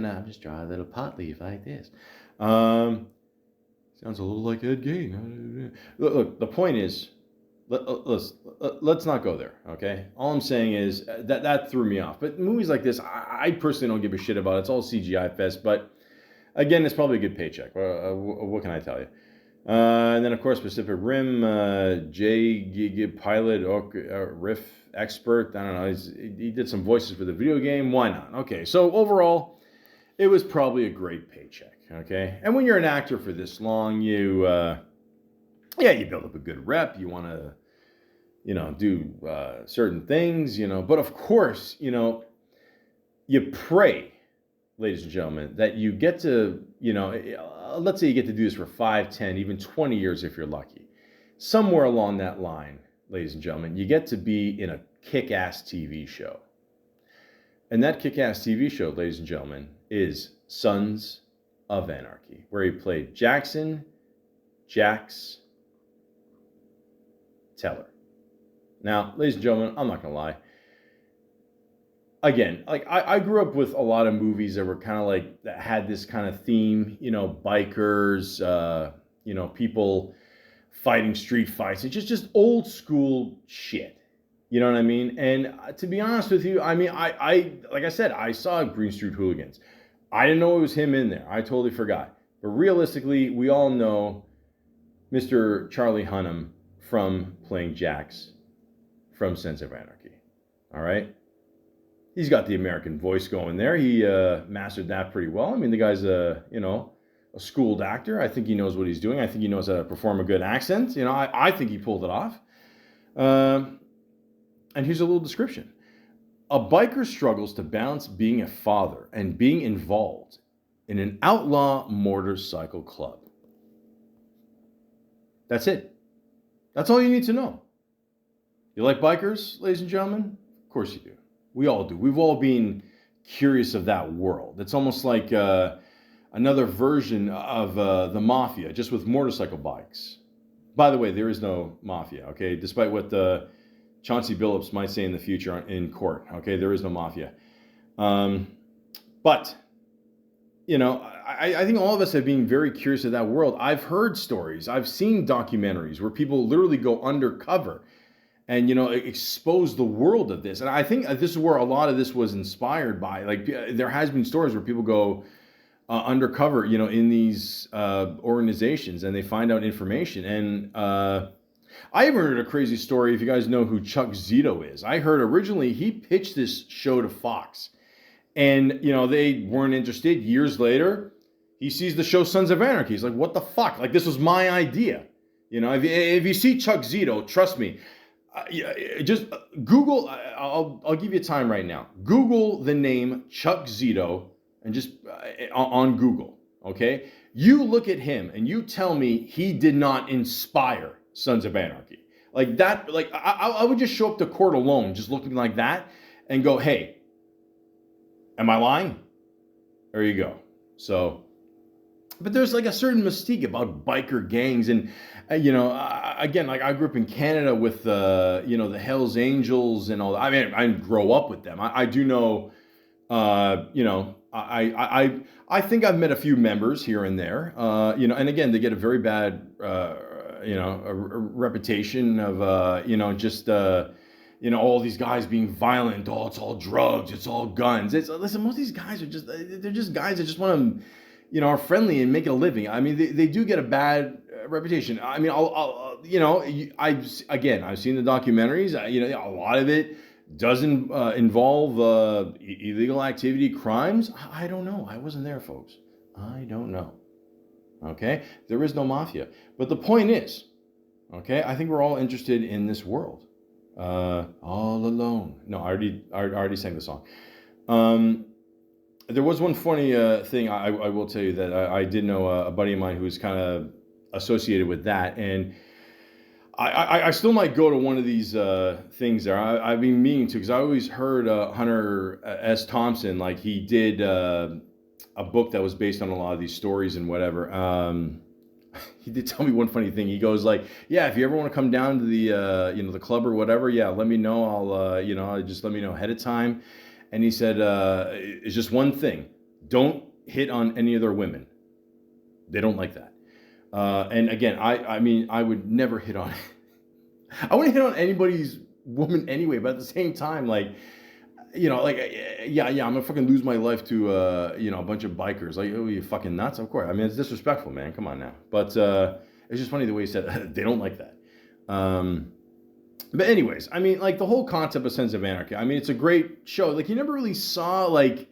draw a little pot leaf like this. Sounds a little like Ed Gein. Look, the point is, let's not go there, okay? All I'm saying is that threw me off. But movies like this, I personally don't give a shit about. It's all CGI fest. But again, it's probably a good paycheck. What can I tell you? And then, of course, Pacific Rim, Jay Pilot, Riff Expert. I don't know. He did some voices for the video game. Why not? Okay, so overall, it was probably a great paycheck, okay? And when you're an actor for this long, you build up a good rep. You want to, do certain things, But of course, you pray, ladies and gentlemen, that you get to, let's say you get to do this for 5, 10, even 20 years if you're lucky. Somewhere along that line, ladies and gentlemen, you get to be in a kick-ass TV show. And that kick-ass TV show, ladies and gentlemen, is Sons of Anarchy, where he played Jax Teller. Now, ladies and gentlemen, I'm not going to lie. Again, like I grew up with a lot of movies that were kind of like, that had this kind of theme, bikers, people fighting street fights. It's just old school shit. You know what I mean? And to be honest with you, I mean, I like I said, I saw Green Street Hooligans. I didn't know it was him in there. I totally forgot. But realistically, we all know Mr. Charlie Hunnam from playing Jax from Sons of Anarchy. All right? He's got the American voice going there. He mastered that pretty well. I mean, the guy's a schooled actor. I think he knows what he's doing. I think he knows how to perform a good accent. I think he pulled it off. And here's a little description. A biker struggles to balance being a father and being involved in an outlaw motorcycle club. That's it. That's all you need to know. You like bikers, ladies and gentlemen? Of course you do. We all do. We've all been curious of that world. It's almost like another version of the mafia, just with motorcycle bikes. By the way, there is no mafia, okay? Despite what Chauncey Billups might say in the future in court, okay? There is no mafia. But I think all of us have been very curious of that world. I've heard stories, I've seen documentaries where people literally go undercover and expose the world of this. And I think this is where a lot of this was inspired by. Like there has been stories where people go undercover, in these organizations, and they find out information. And I even heard a crazy story. If you guys know who Chuck Zito is, I heard originally he pitched this show to Fox, and they weren't interested. Years later, he sees the show Sons of Anarchy. He's like, "What the fuck? Like this was my idea." If you see Chuck Zito, trust me. Just Google. I'll give you time right now. Google the name Chuck Zito and just on Google. Okay, you look at him and you tell me he did not inspire Sons of Anarchy like that. Like I would just show up to court alone, just looking like that, and go, "Hey, am I lying?" There you go. So, but there's like a certain mystique about biker gangs, and again, like I grew up in Canada with the Hells Angels and all that. I mean, I didn't grow up with them. I do know, I think I've met a few members here and there, and again, they get a very bad, a reputation of, just, all these guys being violent. Oh, it's all drugs. It's all guns. Listen, most of these guys they're just guys that just want to, are friendly and make a living. I mean, they do get a bad reputation. I mean, I've seen the documentaries. A lot of it doesn't involve illegal activity, crimes. I don't know. I wasn't there, folks. I don't know. Okay, there is no mafia. But the point is, okay, I think we're all interested in this world. All alone. No, I already sang the song. There was one funny thing I will tell you that I did know a buddy of mine who was kind of associated with that, and I still might go to one of these things there. I've been meaning to, because I always heard Hunter S. Thompson, like he did a book that was based on a lot of these stories and whatever. He did tell me one funny thing. He goes like, "Yeah, if you ever want to come down to the the club or whatever, yeah, let me know. I'll just let me know ahead of time." And he said, "It's just one thing: don't hit on any other women. They don't like that." And again, I mean, I would never hit on. I wouldn't hit on anybody's woman anyway. But at the same time, like, yeah, I'm gonna fucking lose my life to a bunch of bikers. Like, oh, you fucking nuts? Of course. I mean, it's disrespectful, man. Come on now. But it's just funny the way he said they don't like that. But anyways, I mean, like the whole concept of Sons of Anarchy. I mean, it's a great show. Like you never really saw like,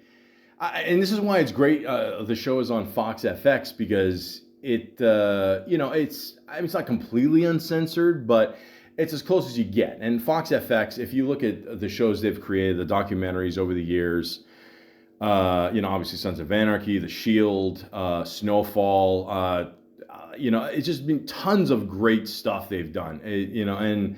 and this is why it's great. The show is on Fox FX because it, it's not completely uncensored, but it's as close as you get. And Fox FX, if you look at the shows they've created, the documentaries over the years, obviously Sons of Anarchy, The Shield, Snowfall, it's just been tons of great stuff they've done, and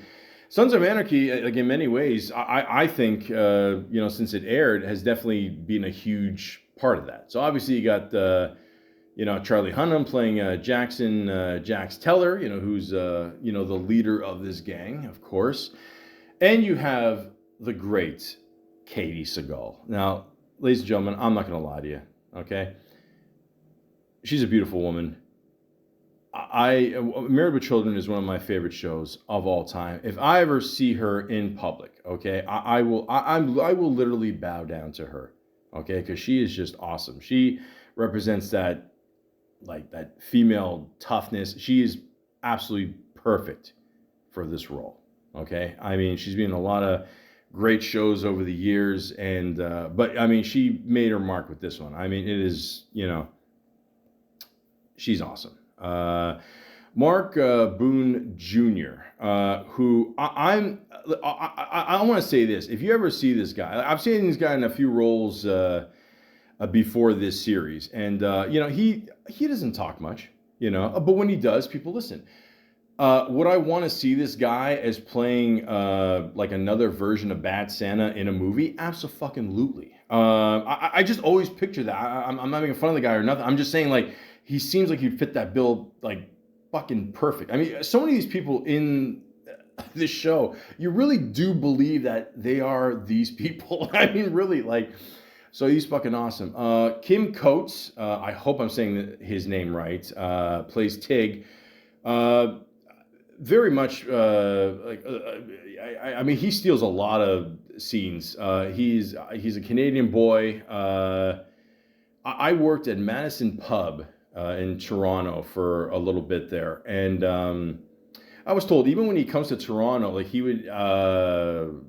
Sons of Anarchy, like in many ways, I think, since it aired, has definitely been a huge part of that. So obviously you got, Charlie Hunnam playing Jax Teller, who's, the leader of this gang, of course. And you have the great Katie Seagal. Now, ladies and gentlemen, I'm not going to lie to you, okay? She's a beautiful woman. Married with Children is one of my favorite shows of all time. If I ever see her in public, okay, I will literally bow down to her, okay, because she is just awesome. She represents that female toughness. She is absolutely perfect for this role, okay. I mean, she's been in a lot of great shows over the years, and but I mean, she made her mark with this one. I mean, it is, she's awesome. Mark Boone Jr., who I want to say this. If you ever see this guy, I've seen this guy in a few roles before this series, and he doesn't talk much, but when he does, people listen. Would I want to see this guy as playing like another version of Bad Santa in a movie? Absolutely. I just always picture that. I'm not making fun of the guy or nothing. I'm just saying, like, he seems like he'd fit that bill like fucking perfect. I mean, so many of these people in this show, you really do believe that they are these people. I mean, really, like, So he's fucking awesome. Kim Coates, I hope I'm saying his name right, plays Tig. Uh, Very much I mean, he steals a lot of scenes. He's a Canadian boy. I worked at Madison Pub in Toronto for a little bit there, and I was told even when he comes to Toronto, like he would go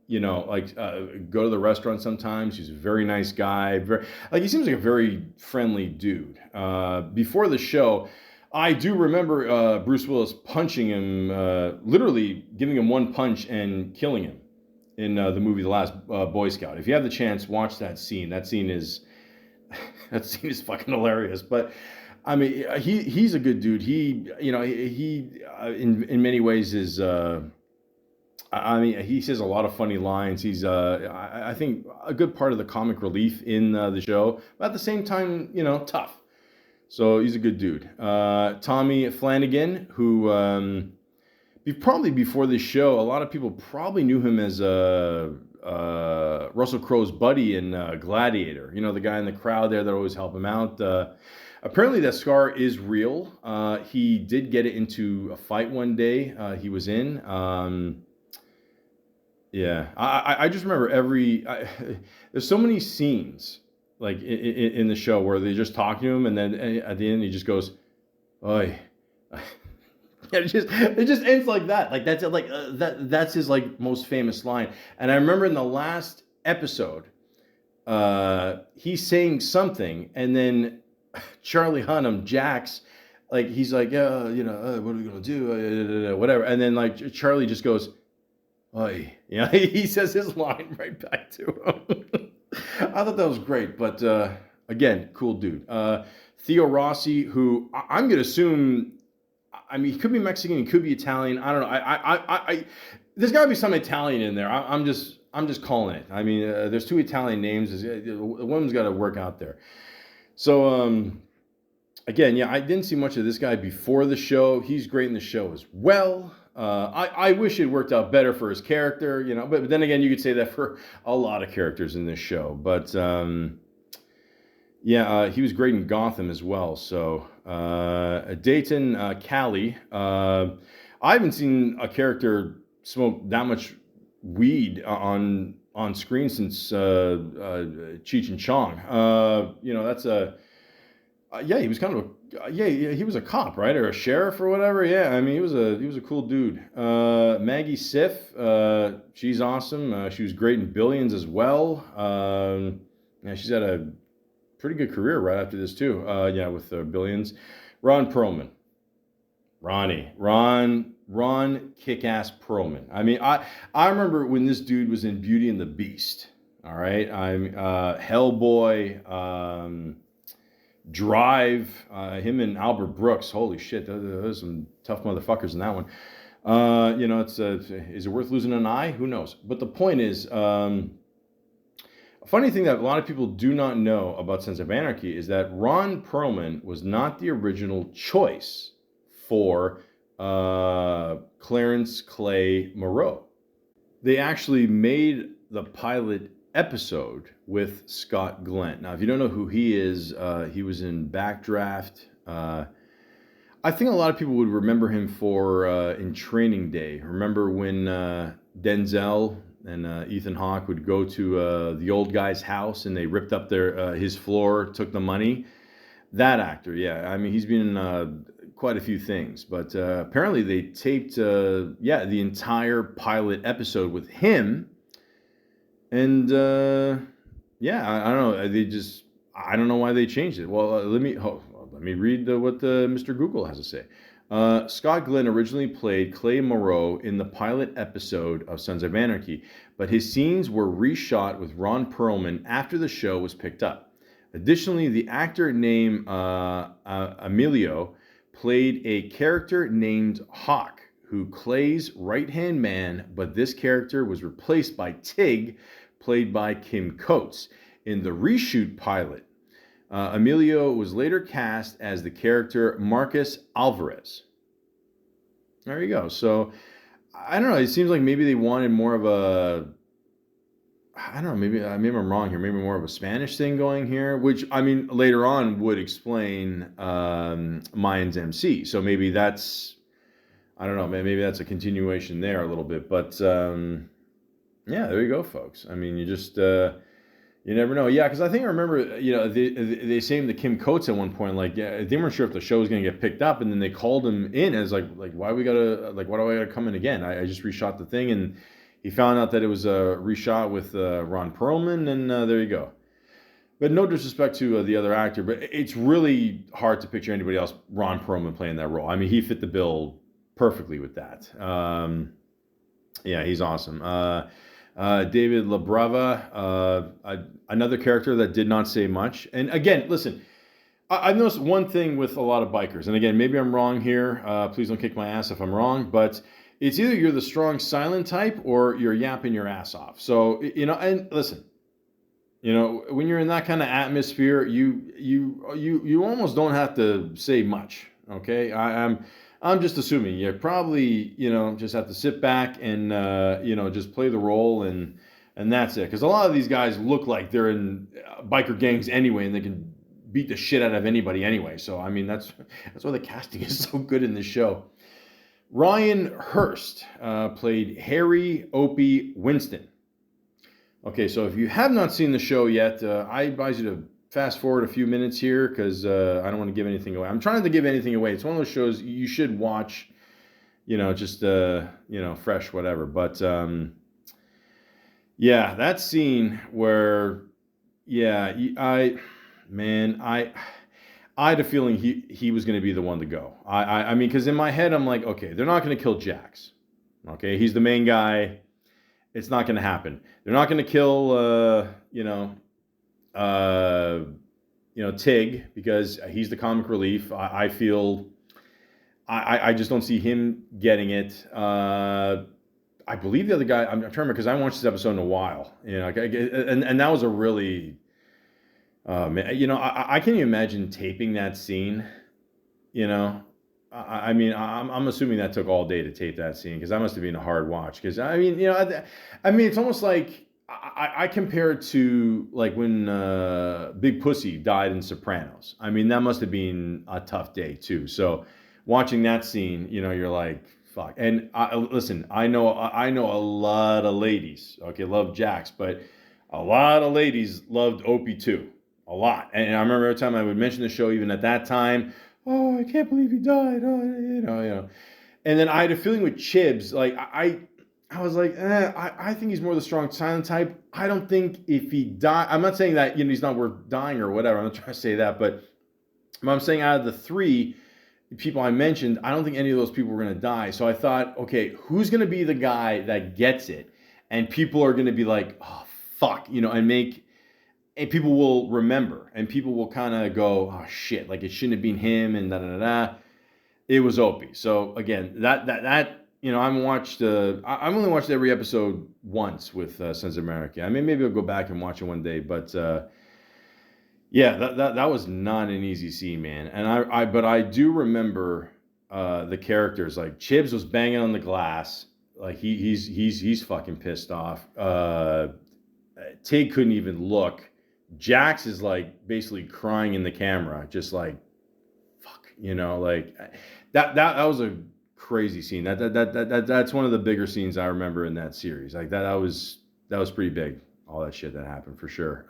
to the restaurant sometimes. He's a very nice guy. He seems like a very friendly dude. Before the show, I do remember Bruce Willis punching him, literally giving him one punch and killing him in the movie The Last Boy Scout. If you have the chance, watch that scene. That scene is fucking hilarious. But I mean, he's a good dude. He in many ways is. I mean, he says a lot of funny lines. He's, I think, a good part of the comic relief in the show, but at the same time, tough. So he's a good dude. Tommy Flanagan, who probably before this show, a lot of people probably knew him as Russell Crowe's buddy in Gladiator. The guy in the crowd there that always helped him out. Apparently that scar is real. He did get it into a fight one day he was in. Yeah, I just remember there's so many scenes like in the show where they just talk to him, and then at the end he just goes, "Oi." Yeah, it just ends like that. Like that's his like most famous line. And I remember in the last episode, he's saying something, and then Charlie Hunnam, Jax, like he's like, yeah, what are we gonna do? Whatever. And then like Charlie just goes, "Oi." Yeah, he says his line right back to him. I thought that was great, but again, cool dude. Theo Rossi, who I'm gonna assume, I mean, he could be Mexican, he could be Italian. I don't know. I there's got to be some Italian in there. I'm just calling it. I mean, there's two Italian names. The woman's got to work out there. So again, yeah, I didn't see much of this guy before the show. He's great in the show as well. I wish it worked out better for his character, but then again, you could say that for a lot of characters in this show. But he was great in Gotham as well. So Dayton Cali, I haven't seen a character smoke that much weed on screen since Cheech and Chong. That's he was kind of he was a cop, right, or a sheriff or whatever. Yeah, I mean, he was a cool dude. Maggie Siff, she's awesome. She was great in Billions as well. She's had a pretty good career right after this too. With Billions. Ron Perlman, Ron Kick-Ass Perlman. I mean, I remember when this dude was in Beauty and the Beast. All right, I'm Hellboy. Drive, him and Albert Brooks. Holy shit, there's some tough motherfuckers in that one. Is it worth losing an eye? Who knows? But the point is, a funny thing that a lot of people do not know about Sons of Anarchy is that Ron Perlman was not the original choice for Clarence Clay Moreau. They actually made the pilot episode with Scott Glenn. Now, if you don't know who he is, he was in Backdraft. I think a lot of people would remember him for in Training Day. Remember when Denzel and Ethan Hawke would go to the old guy's house and they ripped up his floor, took the money? That actor, yeah. I mean, he's been in quite a few things, but apparently they taped the entire pilot episode with him. And I don't know. I don't know why they changed it. Well, let me read what Mr. Google has to say. Scott Glenn originally played Clay Moreau in the pilot episode of Sons of Anarchy, but his scenes were reshot with Ron Perlman after the show was picked up. Additionally, the actor named Emilio played a character named Hawk, who Clay's right-hand man, but this character was replaced by Tig, played by Kim Coates. In the reshoot pilot, Emilio was later cast as the character Marcus Alvarez. There you go. So, I don't know. It seems like maybe they wanted more of a... I don't know, maybe I'm wrong here. Maybe more of a Spanish thing going here, which I mean later on would explain Mayans MC. So maybe that's, I don't know, maybe that's a continuation there a little bit. But yeah, there you go, folks. I mean, you never know. Yeah, because I think I remember, they saying to Kim Coates at one point, like, yeah, they weren't sure if the show was going to get picked up, and then they called him in as like, why do I gotta come in again? I just reshot the thing, and he found out that it was a reshot with Ron Perlman, and there you go. But no disrespect to the other actor, but it's really hard to picture anybody else, Ron Perlman, playing that role. I mean, he fit the bill perfectly with that. Yeah, he's awesome. David LaBrava, another character that did not say much. And again, listen, I've noticed one thing with a lot of bikers, and again, maybe I'm wrong here. Please don't kick my ass if I'm wrong, but it's either you're the strong silent type or you're yapping your ass off. So, and listen, when you're in that kind of atmosphere, you almost don't have to say much. Okay, I'm just assuming you probably just have to sit back and just play the role, and that's it. Because a lot of these guys look like they're in biker gangs anyway, and they can beat the shit out of anybody anyway. So I mean that's why the casting is so good in this show. Ryan Hurst played Harry Opie Winston. Okay, so if you have not seen the show yet, I advise you to fast forward a few minutes here because I don't want to give anything away. I'm trying to give anything away. It's one of those shows you should watch, just fresh, whatever. But yeah, that scene where, yeah, I had a feeling he was going to be the one to go. I mean, because in my head I'm like, okay, they're not going to kill Jax. Okay, he's the main guy. It's not going to happen. They're not going to kill, Tig, because he's the comic relief. I feel I just don't see him getting it. I believe the other guy. I'm trying to remember because I haven't watched this episode in a while. And that was a really, I can't even imagine taping that scene. I mean, I'm assuming that took all day to tape that scene because that must have been a hard watch. Because I mean, it's almost like I compare it to like when Big Pussy died in Sopranos. I mean, that must have been a tough day too. So watching that scene, you're like, fuck. And listen, I know a lot of ladies, okay, love Jax, but a lot of ladies loved Opie too, a lot. And I remember every time I would mention the show, even at that time, oh, I can't believe he died. Oh, And then I had a feeling with Chibs, like I was like, I think he's more the strong silent type. I don't think if he died, I'm not saying that he's not worth dying or whatever. I'm not trying to say that, but I'm saying out of the three people I mentioned, I don't think any of those people were going to die. So I thought, okay, who's going to be the guy that gets it, and people are going to be like, oh fuck, and people will remember, and people will kind of go, oh shit, like it shouldn't have been him, and da da da. It was Opie. So again, that I've only watched every episode once with Sons of America. I mean, maybe I'll go back and watch it one day, but yeah, that was not an easy scene, man. And but I do remember the characters. Like Chibs was banging on the glass, like he's fucking pissed off. Tig couldn't even look. Jax is like basically crying in the camera, just like fuck, like that was a crazy scene. That's one of the bigger scenes I remember in that series. Like that was pretty big. All that shit that happened for sure.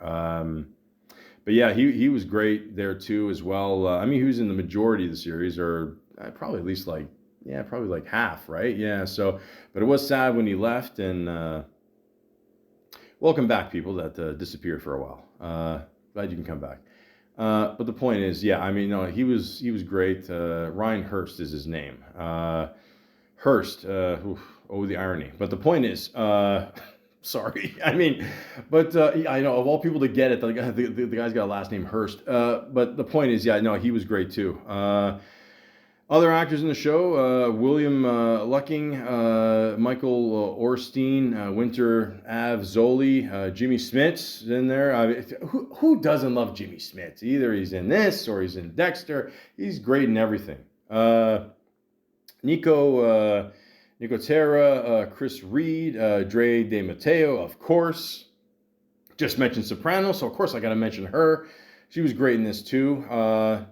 But yeah, he was great there too as well. I mean, he was in the majority of the series, or probably at least probably like half, right? Yeah. So, but it was sad when he left. And welcome back, people that disappeared for a while. Glad you can come back. But the point is, yeah, I mean, no, he was great. Ryan Hurst is his name. Hurst. Oh, the irony. But the point is, sorry. I mean, but I know of all people to get it, the guy's got a last name Hurst. But the point is, yeah, no, he was great too. Other actors in the show: William Lucking, Michael Orstein, Winter Av Zoli, Jimmy Smits in there. Who doesn't love Jimmy Smits? Either he's in this or he's in Dexter. He's great in everything. Nico Terra, Chris Reed, Dre De Matteo, of course. just mentioned Sopranos, so of course I got to mention her. She was great in this too. I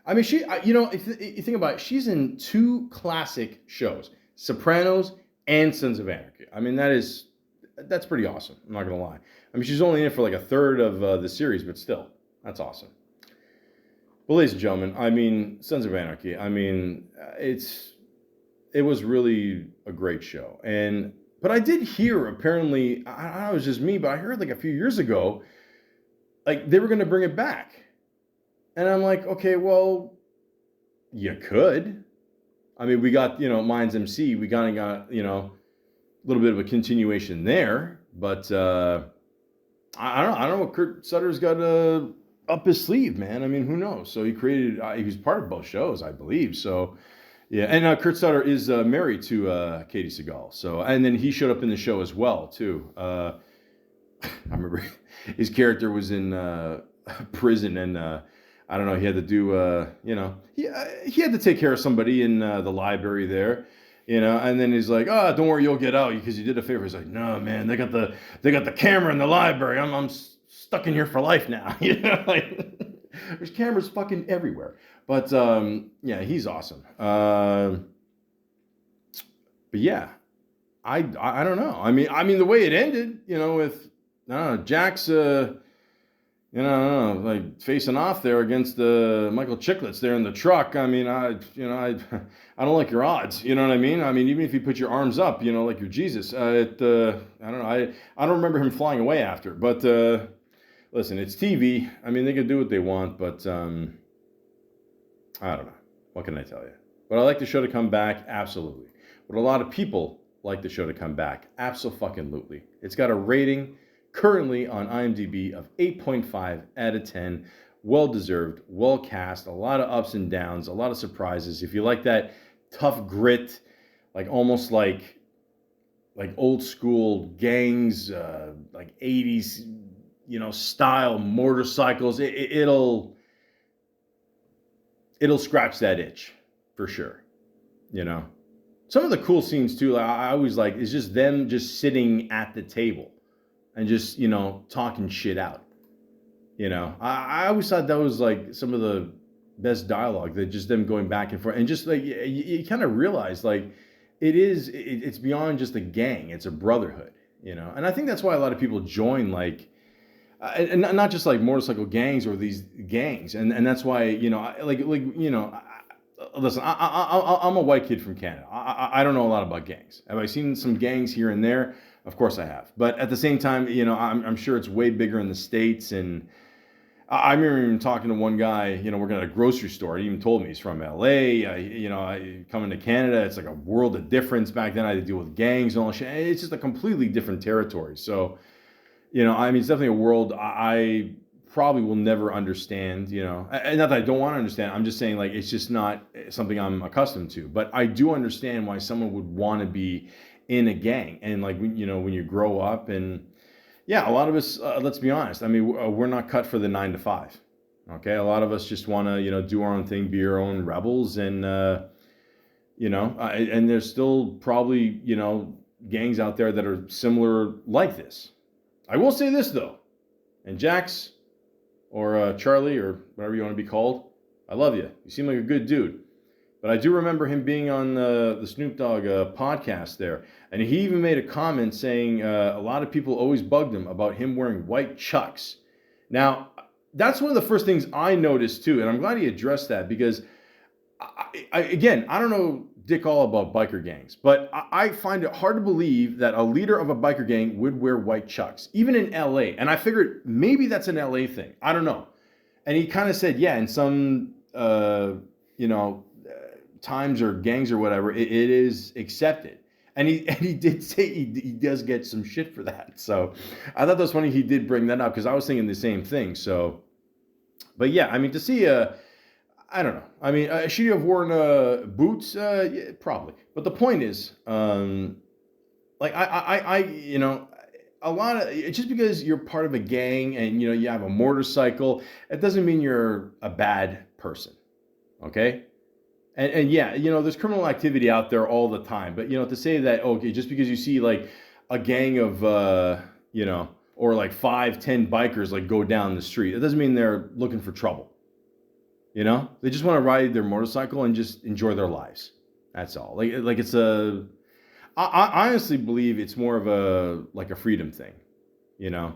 mean, if you think about it, she's in two classic shows, Sopranos and Sons of Anarchy. I mean, that's pretty awesome. I'm not gonna lie. I mean, she's only in it for like a third of the series, but still, that's awesome. Well, ladies and gentlemen, I mean, Sons of Anarchy. I mean, it was really a great show, but I did hear, apparently, I don't know, it was just me, but I heard like a few years ago, like they were gonna bring it back, and I'm like, okay, well, you could. I mean, we got Minds MC, we kind of got a little bit of a continuation there, but I don't know what Kurt Sutter's got up his sleeve, man. I mean, who knows? So he was part of both shows, I believe. So, yeah. And Kurt Sutter is married to Katie Seagal. So, and then he showed up in the show as well, too. I remember his character was in prison, and I don't know, he had to do, he had to take care of somebody in the library there. And then he's like, "Oh, don't worry, you'll get out because you did a favor." He's like, "No, man, they got the camera in the library. I'm stuck in here for life now." Like there's cameras fucking everywhere. But yeah, he's awesome. But yeah, I don't know. I mean the way it ended, with Jax, I don't know, like facing off there against Michael Chiklis there in the truck. I mean, I don't like your odds. You know what I mean? I mean, even if you put your arms up, like you're Jesus, I don't know. I don't remember him flying away after. But listen, it's TV. I mean, they can do what they want, but I don't know. What can I tell you? Would I like the show to come back? Absolutely. Would a lot of people like the show to come back? Absolutely. It's got a rating currently on IMDb of 8.5 out of 10. Well-deserved, well-cast, a lot of ups and downs, a lot of surprises. If you like that tough grit, like almost like old school gangs, like 80s, style motorcycles, it'll scratch that itch for sure. Some of the cool scenes too, I always like, is just them just sitting at the table and just, talking shit out. I always thought that was like some of the best dialogue, that just them going back and forth. And just like, you kind of realize like it's beyond just a gang. It's a brotherhood, And I think that's why a lot of people join, like, and not just like motorcycle gangs or these gangs. And that's why, listen, I'm a white kid from Canada. I don't know a lot about gangs. Have I seen some gangs here and there? Of course I have. But at the same time, I'm sure it's way bigger in the States. And I remember even talking to one guy, working at a grocery store. He even told me he's from LA. Coming to Canada, it's like a world of difference. Back then I had to deal with gangs and all that shit. It's just a completely different territory. So, it's definitely a world I probably will never understand, and not that I don't want to understand. I'm just saying, like, it's just not something I'm accustomed to. But I do understand why someone would want to be in a gang. And like, when you grow up, and yeah, a lot of us, let's be honest. I mean, we're not cut for the 9 to 5. Okay. A lot of us just want to, do our own thing, be our own rebels. And, and there's still probably, gangs out there that are similar like this. I will say this though, and Jax or Charlie or whatever you want to be called, I love you. You seem like a good dude. But I do remember him being on the Snoop Dogg podcast there. And he even made a comment saying a lot of people always bugged him about him wearing white Chucks. Now, that's one of the first things I noticed too. And I'm glad he addressed that, because, again, I don't know dick all about biker gangs. But I find it hard to believe that a leader of a biker gang would wear white Chucks, even in LA. And I figured maybe that's an LA thing. I don't know. And he kind of said, yeah, in some, times or gangs or whatever, it is accepted. And he did say he does get some shit for that. So I thought that was funny he did bring that up, because I was thinking the same thing. So, but yeah, I mean, to see I don't know. I mean, should you have worn boots? Yeah, probably. But the point is, like a lot of, just because you're part of a gang and you have a motorcycle, it doesn't mean you're a bad person. Okay. And yeah, there's criminal activity out there all the time. But, to say that, okay, just because you see like a gang of, or like 5, 10 bikers like go down the street. It doesn't mean they're looking for trouble. You know, they just want to ride their motorcycle and just enjoy their lives. That's all. Like it's a. I honestly believe it's more of a like a freedom thing. You know,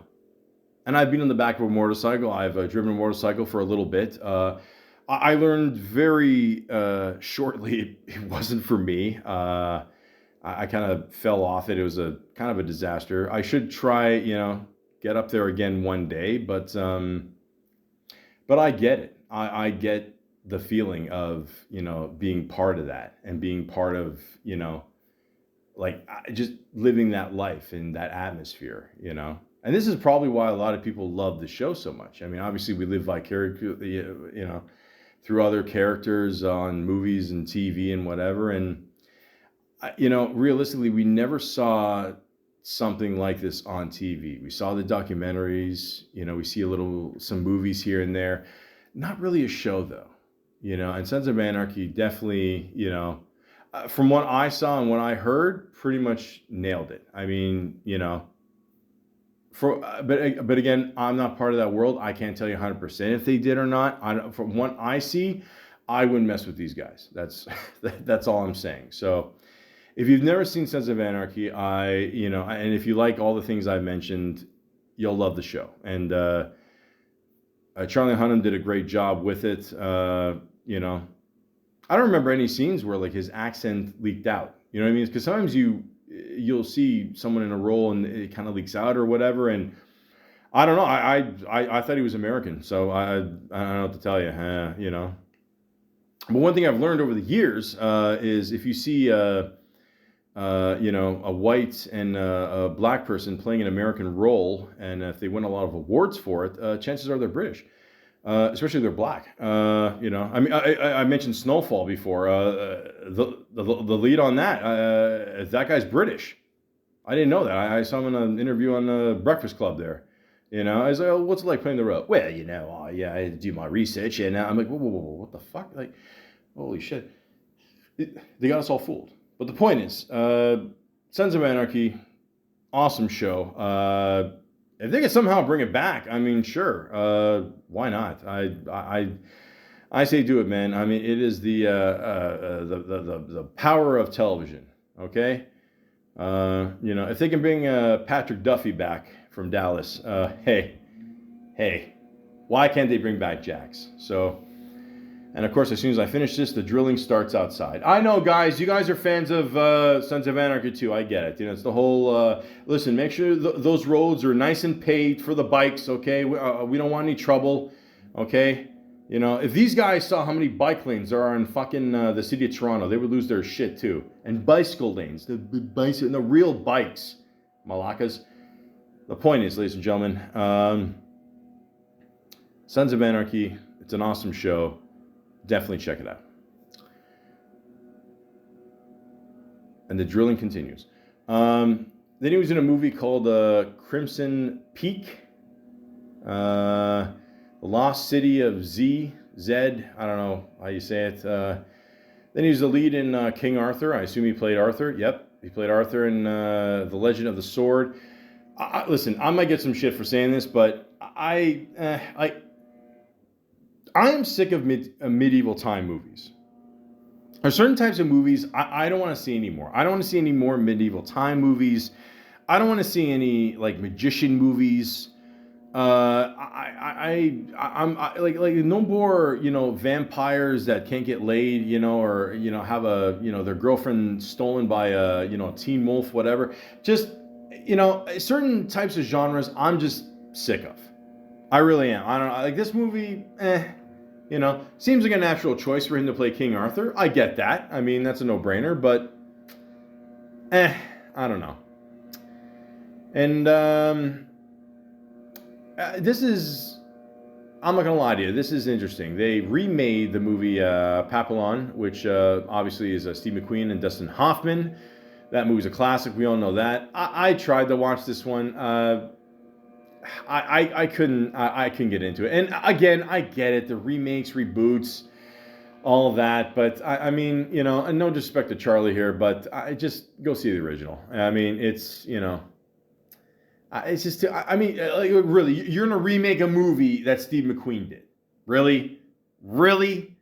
and I've been on the back of a motorcycle. I've driven a motorcycle for a little bit. I learned very shortly it wasn't for me. I kind of fell off it. It was a kind of a disaster. I should try, get up there again one day, but I get it. I get the feeling of, being part of that and being part of, just living that life in that atmosphere. And this is probably why a lot of people love the show so much. I mean, obviously we live vicariously, through other characters on movies and TV and whatever. And, realistically, we never saw something like this on TV. We saw the documentaries, we see some movies here and there. Not really a show though, and Sons of Anarchy definitely, from what I saw and what I heard, pretty much nailed it. I mean, but again, I'm not part of that world. I can't tell you 100% if they did or not. From what I see, I wouldn't mess with these guys. That's all I'm saying. So, if you've never seen Sons of Anarchy, and if you like all the things I mentioned, you'll love the show. And Charlie Hunnam did a great job with it. I don't remember any scenes where like his accent leaked out. You know what I mean? Because sometimes you'll see someone in a role and it kind of leaks out or whatever. And I don't know. I thought he was American, so I don't know what to tell you. But one thing I've learned over the years is if you see a white and a black person playing an American role, and if they win a lot of awards for it, chances are they're British. Especially if they're black. I mean, I mentioned Snowfall before. The lead on that guy's British. I didn't know that. I saw him in an interview on the Breakfast Club there. I was like, oh, what's it like playing the role? Well, yeah, I had to do my research, and I'm like, whoa, what the fuck? Like, holy shit. They got us all fooled. But the point is, Sons of Anarchy, awesome show. If they could somehow bring it back, I mean, sure. Why not? I say do it, man. I mean, it is the power of television. Okay. If they can bring Patrick Duffy back from Dallas, hey, why can't they bring back Jax? So, and of course, as soon as I finish this, the drilling starts outside. I know, guys, you guys are fans of Sons of Anarchy too. I get it. It's the whole, listen, make sure those roads are nice and paved for the bikes, okay? We don't want any trouble, okay? If these guys saw how many bike lanes there are in fucking the city of Toronto, they would lose their shit too. And bicycle lanes, the real bikes, Malakas. The point is, ladies and gentlemen, Sons of Anarchy, it's an awesome show. Definitely check it out. And the drilling continues. Then he was in a movie called Crimson Peak. The Lost City of Zed. I don't know how you say it. Then he was the lead in King Arthur. I assume he played Arthur. Yep, he played Arthur in The Legend of the Sword. Listen, I might get some shit for saying this, but I am sick of medieval time movies. There are certain types of movies I don't want to see anymore. I don't want to see any more medieval time movies. I don't want to see any like magician movies. I'm like no more vampires that can't get laid, or have their girlfriend stolen by a teen wolf, whatever. Just certain types of genres I'm just sick of. I really am. I don't know. Like this movie, seems like a natural choice for him to play King Arthur. I get that. I mean, that's a no-brainer, but I don't know. And this is, I'm not going to lie to you, this is interesting. They remade the movie Papillon, which obviously is Steve McQueen and Dustin Hoffman. That movie's a classic. We all know that. I tried to watch this one. I couldn't get into it. And again, I get it. The remakes, reboots, all of that. But I mean, and no disrespect to Charlie here, but I just go see the original. I mean, it's, It's just, I mean, like, really, you're gonna remake a movie that Steve McQueen did? Really, really,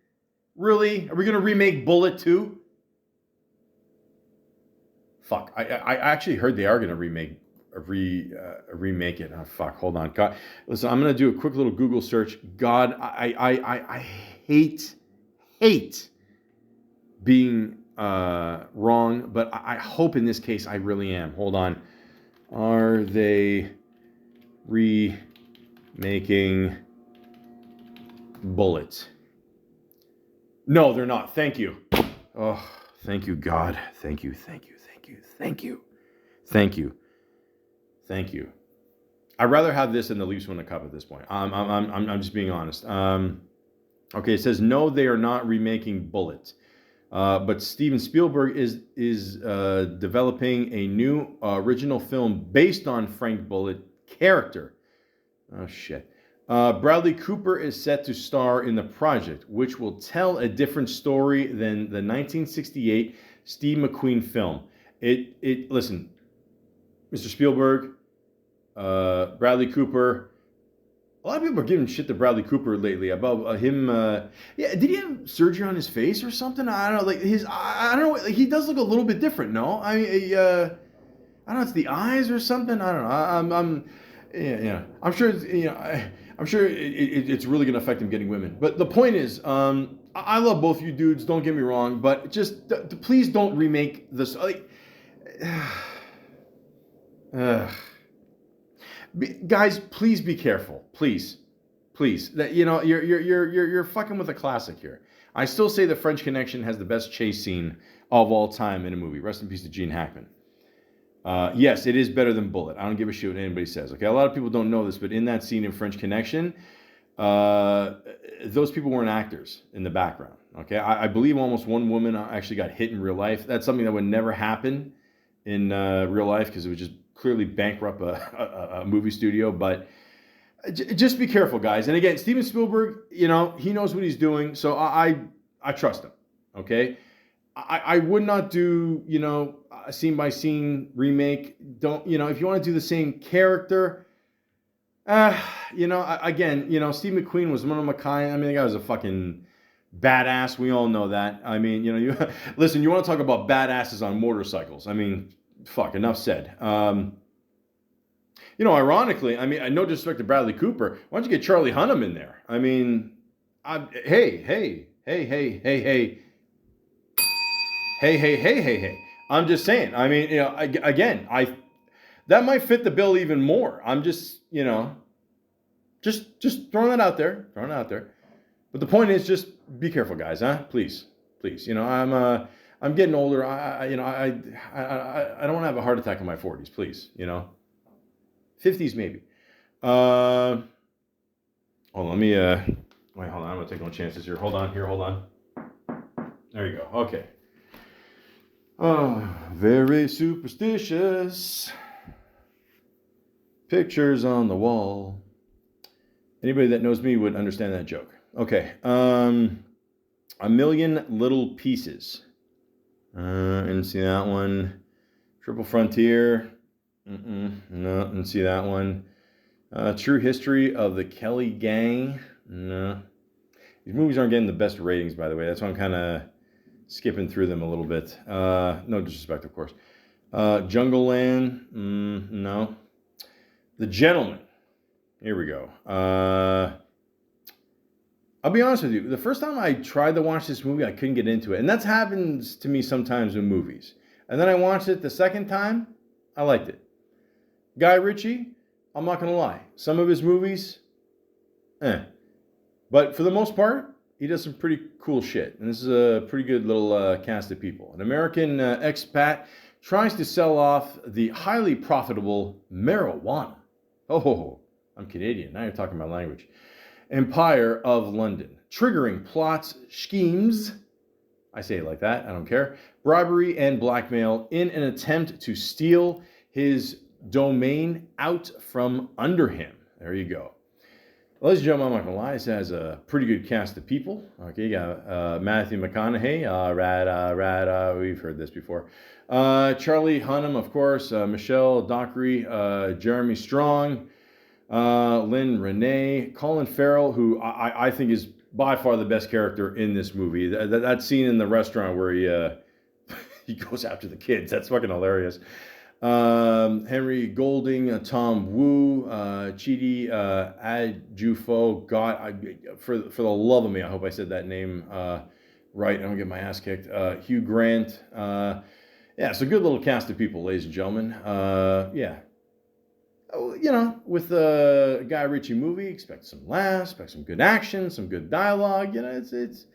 really? Are we gonna remake Bullet too? Fuck, I actually heard they are gonna remake it. Oh fuck, hold on. God, listen, I'm gonna do a quick little Google search. God, I hate being wrong, but I hope in this case I really am. Hold on. Are they remaking Bullet? No, they're not. Thank you. Oh, thank you, God. Thank you, thank you, thank you, thank you, thank you, thank you. I'd rather have this than the Leafs win the cup at this point. I'm just being honest. Okay, it says no, they are not remaking Bullet. But Steven Spielberg is developing a new original film based on Frank Bullitt character. Oh shit! Bradley Cooper is set to star in the project, which will tell a different story than the 1968 Steve McQueen film. Listen, Mr. Spielberg, Bradley Cooper. A lot of people are giving shit to Bradley Cooper lately about him. Yeah, did he have surgery on his face or something? I don't know. Like I don't know. Like, he does look a little bit different. No, I don't know. It's the eyes or something. I don't know. Yeah. I'm sure. I'm sure it's really gonna affect him getting women. But the point is, I love both you dudes. Don't get me wrong, but just please don't remake this. Like, guys, please be careful. Please. That you're fucking with a classic here. I still say the French Connection has the best chase scene of all time in a movie. Rest in peace to Gene Hackman. Yes, it is better than Bullet. I don't give a shit what anybody says. Okay, a lot of people don't know this, but in that scene in French Connection, those people weren't actors in the background. Okay, I believe almost one woman actually got hit in real life. That's something that would never happen in real life because it would just clearly bankrupt a movie studio. But just be careful, guys. And again, Steven Spielberg, he knows what he's doing, so I trust him. Okay, I would not do a scene by scene remake. Don't if you want to do the same character, again, Steve McQueen was one of a kind. I mean, the guy was a fucking badass. We all know that. I mean, you listen. You want to talk about badasses on motorcycles? I mean, fuck. Enough said. Ironically, I mean, no disrespect to Bradley Cooper. Why don't you get Charlie Hunnam in there? I mean, hey. I'm just saying. I mean, again, that might fit the bill even more. I'm just, just throwing that out there. But the point is, just be careful, guys, huh? Please. I'm getting older. I don't want to have a heart attack in my 40s, please. 50s maybe. Hold on, let me wait, hold on. I'm gonna take no chances here. Hold on. There you go. Okay. Oh, very superstitious. Pictures on the wall. Anybody that knows me would understand that joke. Okay. A Million Little Pieces. Didn't see that one. Triple Frontier. No, didn't see that one. True History of the Kelly Gang. No. These movies aren't getting the best ratings, by the way. That's why I'm kind of skipping through them a little bit. No disrespect, of course. Jungle Land. No. The Gentleman. Here we go. I'll be honest with you. The first time I tried to watch this movie, I couldn't get into it. And that happens to me sometimes with movies. And then I watched it the second time. I liked it. Guy Ritchie, I'm not going to lie. Some of his movies, But for the most part, he does some pretty cool shit. And this is a pretty good little cast of people. An American expat tries to sell off the highly profitable marijuana. Oh, I'm Canadian. Now you're talking my language. Empire of London. Triggering plots, schemes, I say it like that, I don't care, bribery and blackmail in an attempt to steal his domain out from under him. There you go. Ladies and gentlemen, I'm not gonna lie, this has a pretty good cast of people. Okay, you got Matthew McConaughey, we've heard this before. Charlie Hunnam, of course, Michelle Dockery, Jeremy Strong, Lynn Renee, Colin Farrell, who I think is by far the best character in this movie. That scene in the restaurant where he he goes after the kids, that's fucking hilarious. Henry Golding, Tom Wu, Chidi Adjufo. God, for the love of me, I hope I said that name right. I don't get my ass kicked. Hugh Grant. Yeah, it's a good little cast of people, ladies and gentlemen. Yeah. Oh, you know, with a Guy Ritchie movie, expect some laughs, expect some good action, some good dialogue. You know, it's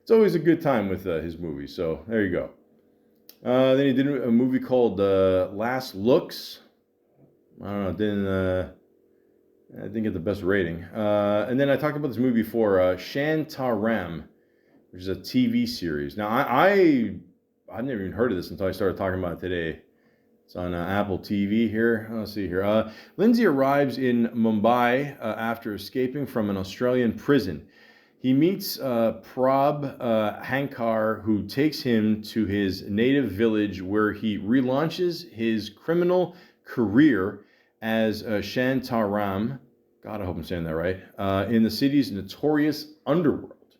always a good time with his movies. So there you go. Then he did a movie called Last Looks. I don't know, didn't get the best rating. And then I talked about this movie before, Shantaram, which is a TV series. Now I've never even heard of this until I started talking about it today. It's on Apple TV here. Let's see here. Lindsay arrives in Mumbai after escaping from an Australian prison. He meets Prab Hankar, who takes him to his native village where he relaunches his criminal career as Shantaram. God, I hope I'm saying that right. In the city's notorious underworld.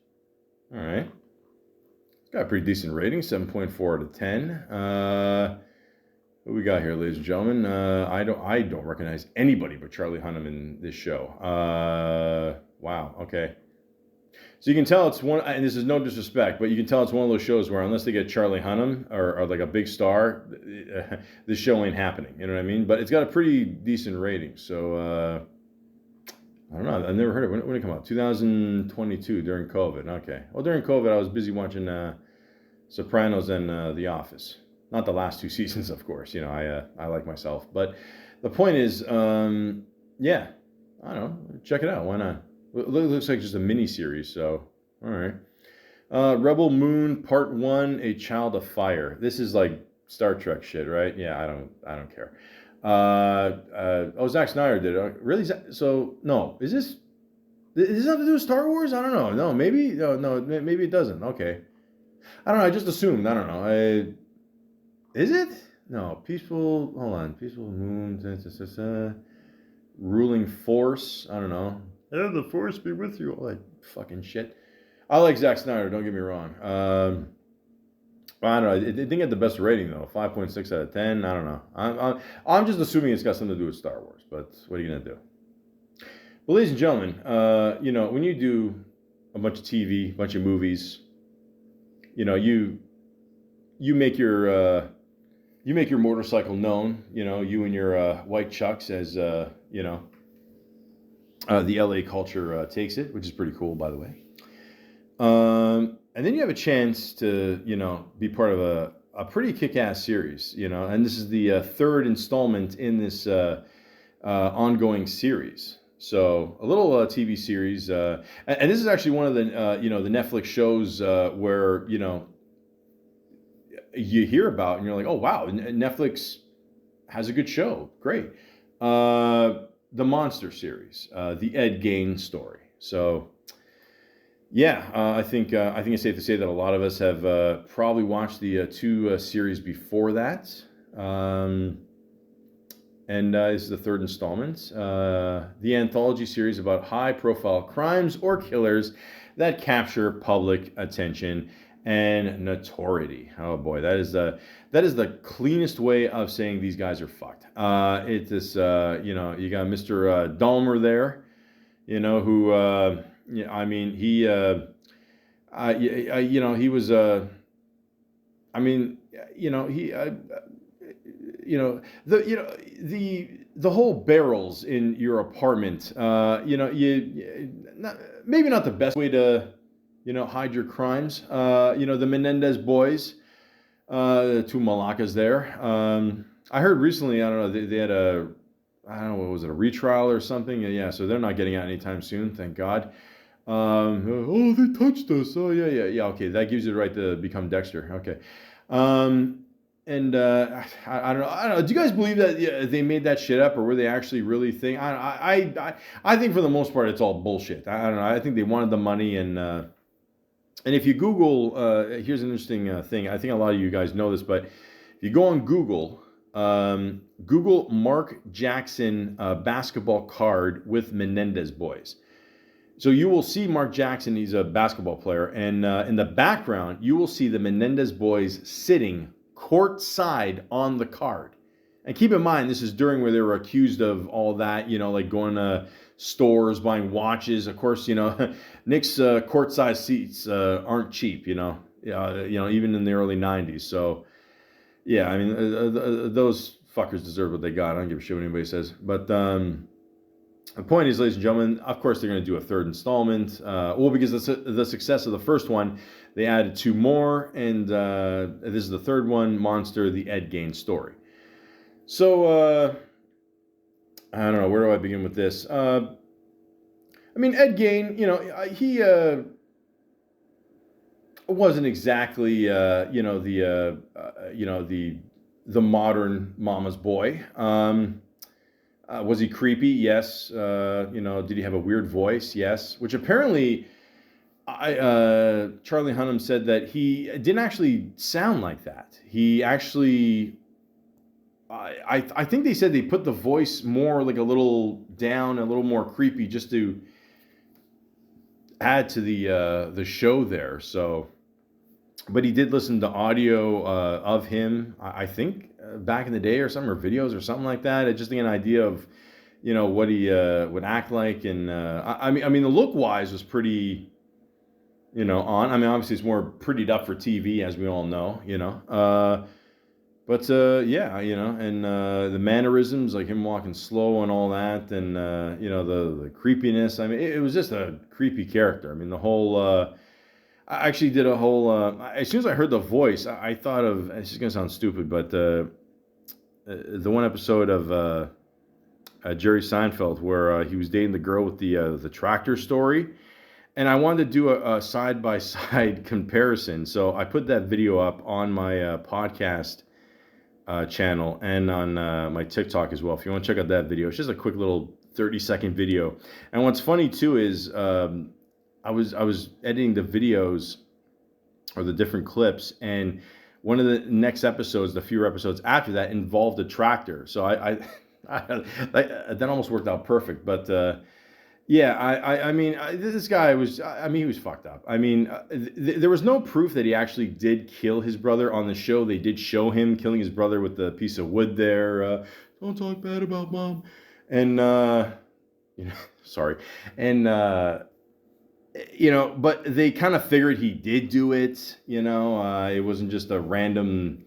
All right. It's got a pretty decent rating, 7.4 out of 10. What we got here, ladies and gentlemen? I don't recognize anybody but Charlie Hunnam in this show. Wow. Okay. So you can tell it's one, and this is no disrespect, but you can tell it's one of those shows where unless they get Charlie Hunnam or like a big star, this show ain't happening. You know what I mean? But it's got a pretty decent rating. So I don't know. I've never heard of it. When did it come out? 2022 during COVID. Okay. Well, during COVID, I was busy watching Sopranos and The Office. Not the last two seasons, of course. You know, I like myself. But the point is, yeah, I don't know. Check it out. Why not? It looks like just a mini series, so all right. Rebel Moon Part 1: A Child of Fire. This is like Star Trek shit, right? Yeah, I don't care. Oh, Zack Snyder did it. Really? So no, does this have to do with Star Wars? I don't know. No, maybe maybe it doesn't. Okay, I don't know. I just assumed. I don't know. Is it? No, peaceful. Hold on, peaceful moon. Ruling force. I don't know. And the force be with you. All that fucking shit. I like Zack Snyder, don't get me wrong. I don't know. It didn't get the best rating, though. 5.6 out of 10. I don't know. I'm just assuming it's got something to do with Star Wars, but what are you going to do? Well, ladies and gentlemen, you know, when you do a bunch of TV, a bunch of movies, you know, you make your motorcycle known, you know, you and your white chucks as, you know, the LA culture takes it, which is pretty cool, by the way. And then you have a chance to, you know, be part of a pretty kick-ass series, you know, and this is the third installment in this ongoing series. So a little TV series, and this is actually one of the, you know, the Netflix shows where, you know, you hear about and you're like, oh, wow, Netflix has a good show. Great. The Monster series, the Ed Gein story. So, yeah, I think it's safe to say that a lot of us have probably watched the two series before that. And this is the third installment. The anthology series about high-profile crimes or killers that capture public attention and notoriety. Oh boy, that is the cleanest way of saying these guys are fucked. It is, you know, you got Mr. Dahmer there, you know, who, yeah, I mean, he, you know, he was, I mean, you know, he, you know, the whole barrels in your apartment, you know, maybe not the best way to, you know, hide your crimes. You know, the Menendez boys, two Malakas there. I heard recently, I don't know, they had I don't know, what was it, a retrial or something? Yeah, so they're not getting out anytime soon, thank God. Oh, they touched us. Oh, yeah, okay, that gives you the right to become Dexter. Okay. and I don't know. I don't know. Do you guys believe that they made that shit up, or were they actually really think? I think for the most part it's all bullshit. I don't know. I think they wanted the money, and if you Google, here's an interesting thing. I think a lot of you guys know this, but if you go on Google, Google Mark Jackson basketball card with Menendez boys. So you will see Mark Jackson. He's a basketball player, and in the background, you will see the Menendez boys sitting courtside on the card. And keep in mind, this is during where they were accused of all that, like going to stores, buying watches. Of course, Knicks courtside seats aren't cheap, even in the early '90s. So, yeah, I mean, those fuckers deserve what they got. I don't give a shit what anybody says. But the point is, ladies and gentlemen, of course they're going to do a third installment. Because of the success of the first one, they added 2 more, and this is the third one, Monster, the Ed Gein story. So, I don't know, where do I begin with this? I mean, Ed Gein, he wasn't exactly, the modern mama's boy. Was he creepy? Yes. Did he have a weird voice? Yes. Which apparently, Charlie Hunnam said that he didn't actually sound like that. He actually, I think they said they put the voice more like a little down, a little more creepy, just to add to the show there. So, but he did listen to audio of him, I think, back in the day or something, or videos or something like that. Just to get an idea of, what he would act like. And I mean, the look wise was pretty, on. I mean, obviously it's more prettied up for TV, as we all know, But yeah, and the mannerisms, like him walking slow and all that, and the creepiness. I mean, it was just a creepy character. I mean, the whole. I actually did a whole. As soon as I heard the voice, I thought of. It's just gonna sound stupid, but the one episode of Jerry Seinfeld where he was dating the girl with the tractor story, and I wanted to do a side by side comparison. So I put that video up on my podcast channel and on my TikTok as well. If you want to check out that video, it's just a quick little 30-second video. And what's funny too is I was editing the videos or the different clips, and one of the next episodes, the few episodes after that, involved a tractor. So I that almost worked out perfect. But yeah, I mean, this guy was, he was fucked up. I mean, there was no proof that he actually did kill his brother on the show. They did show him killing his brother with the piece of wood there. Don't talk bad about mom. And, sorry. And, but they kind of figured he did do it. It wasn't just a random,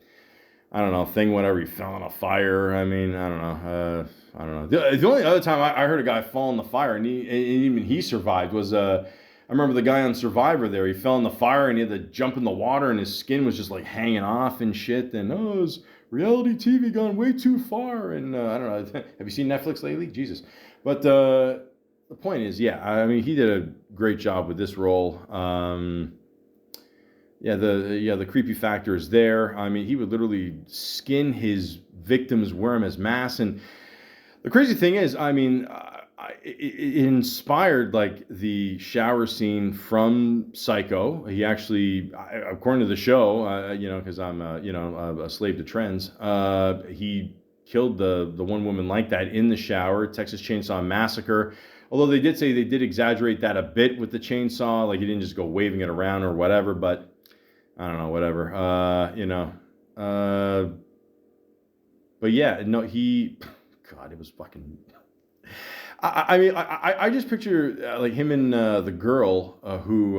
I don't know, thing, whatever. He fell in a fire. I mean, I don't know. I don't know. The only other time I heard a guy fall in the fire and even he survived was I remember the guy on Survivor there. He fell in the fire and he had to jump in the water and his skin was just like hanging off and shit. And is reality TV gone way too far? And I don't know. Have you seen Netflix lately? Jesus. But the point is, yeah. I mean, he did a great job with this role. The creepy factor is there. I mean, he would literally skin his victims, wear them as masks, and the crazy thing is, I mean, it inspired like the shower scene from Psycho. He actually, according to the show, because I'm a slave to trends, he killed the one woman like that in the shower. Texas Chainsaw Massacre. Although they did say they did exaggerate that a bit with the chainsaw, like he didn't just go waving it around or whatever. But I don't know, whatever. But yeah, no, he. God, it was fucking. I just picture like him and the girl who,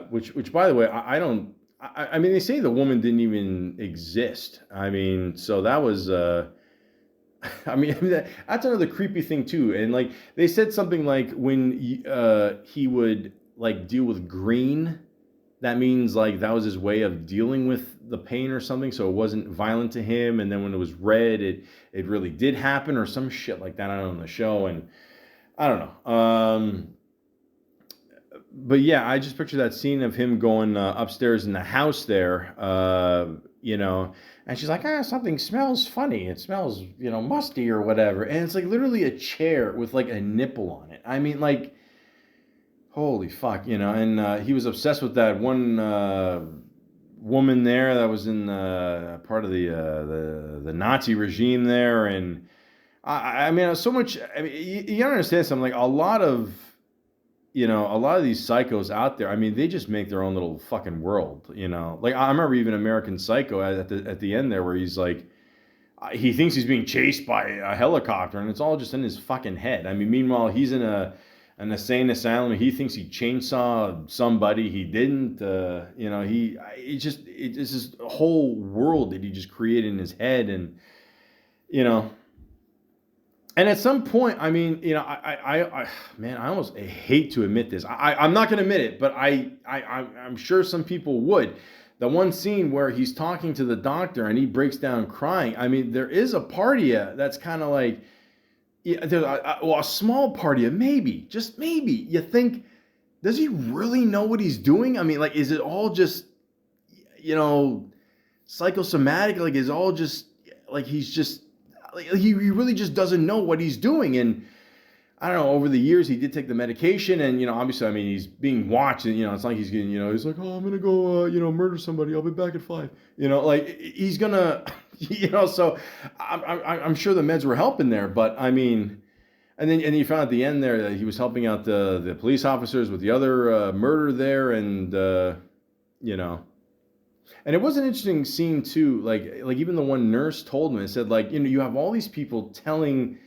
which by the way, I don't. I mean, they say the woman didn't even exist. I mean, so that was. That's another creepy thing too. And like they said something like when he would like deal with green, that means like that was his way of dealing with the pain or something, so it wasn't violent to him. And then when it was red, it really did happen or some shit like that on the show. And I don't know. But yeah, I just picture that scene of him going upstairs in the house there, And she's like, something smells funny. It smells, musty or whatever. And it's like literally a chair with like a nipple on it. I mean, like, holy fuck, And he was obsessed with that one woman there that was in part of the Nazi regime there. And I mean, so much. I mean, you gotta understand something. Like a lot of these psychos out there. I mean, they just make their own little fucking world. Like I remember even American Psycho at the end there, where he's like, he thinks he's being chased by a helicopter, and it's all just in his fucking head. I mean, meanwhile, he's in an insane asylum. He thinks he chainsawed somebody. He didn't. It's this whole world that he just created in his head, and you know. And at some point, I mean, man, I almost hate to admit this. I'm not going to admit it, but I'm sure some people would. The one scene where he's talking to the doctor and he breaks down crying. I mean, there is a part of you that's kind of like, yeah, there's a small part of you, maybe, just maybe. You think, does he really know what he's doing? I mean, like, is it all just, psychosomatic? Like, is it all just, like, he's just, like, he really just doesn't know what he's doing. And I don't know, over the years, he did take the medication, and, obviously, I mean, he's being watched, and, it's like he's getting, he's like, oh, I'm going to go, murder somebody. I'll be back at 5. Like, he's going to, so I'm sure the meds were helping there, but, I mean, and then you found at the end there that he was helping out the police officers with the other murder there, and, And it was an interesting scene, too, like even the one nurse told me, it said, like, you have all these people telling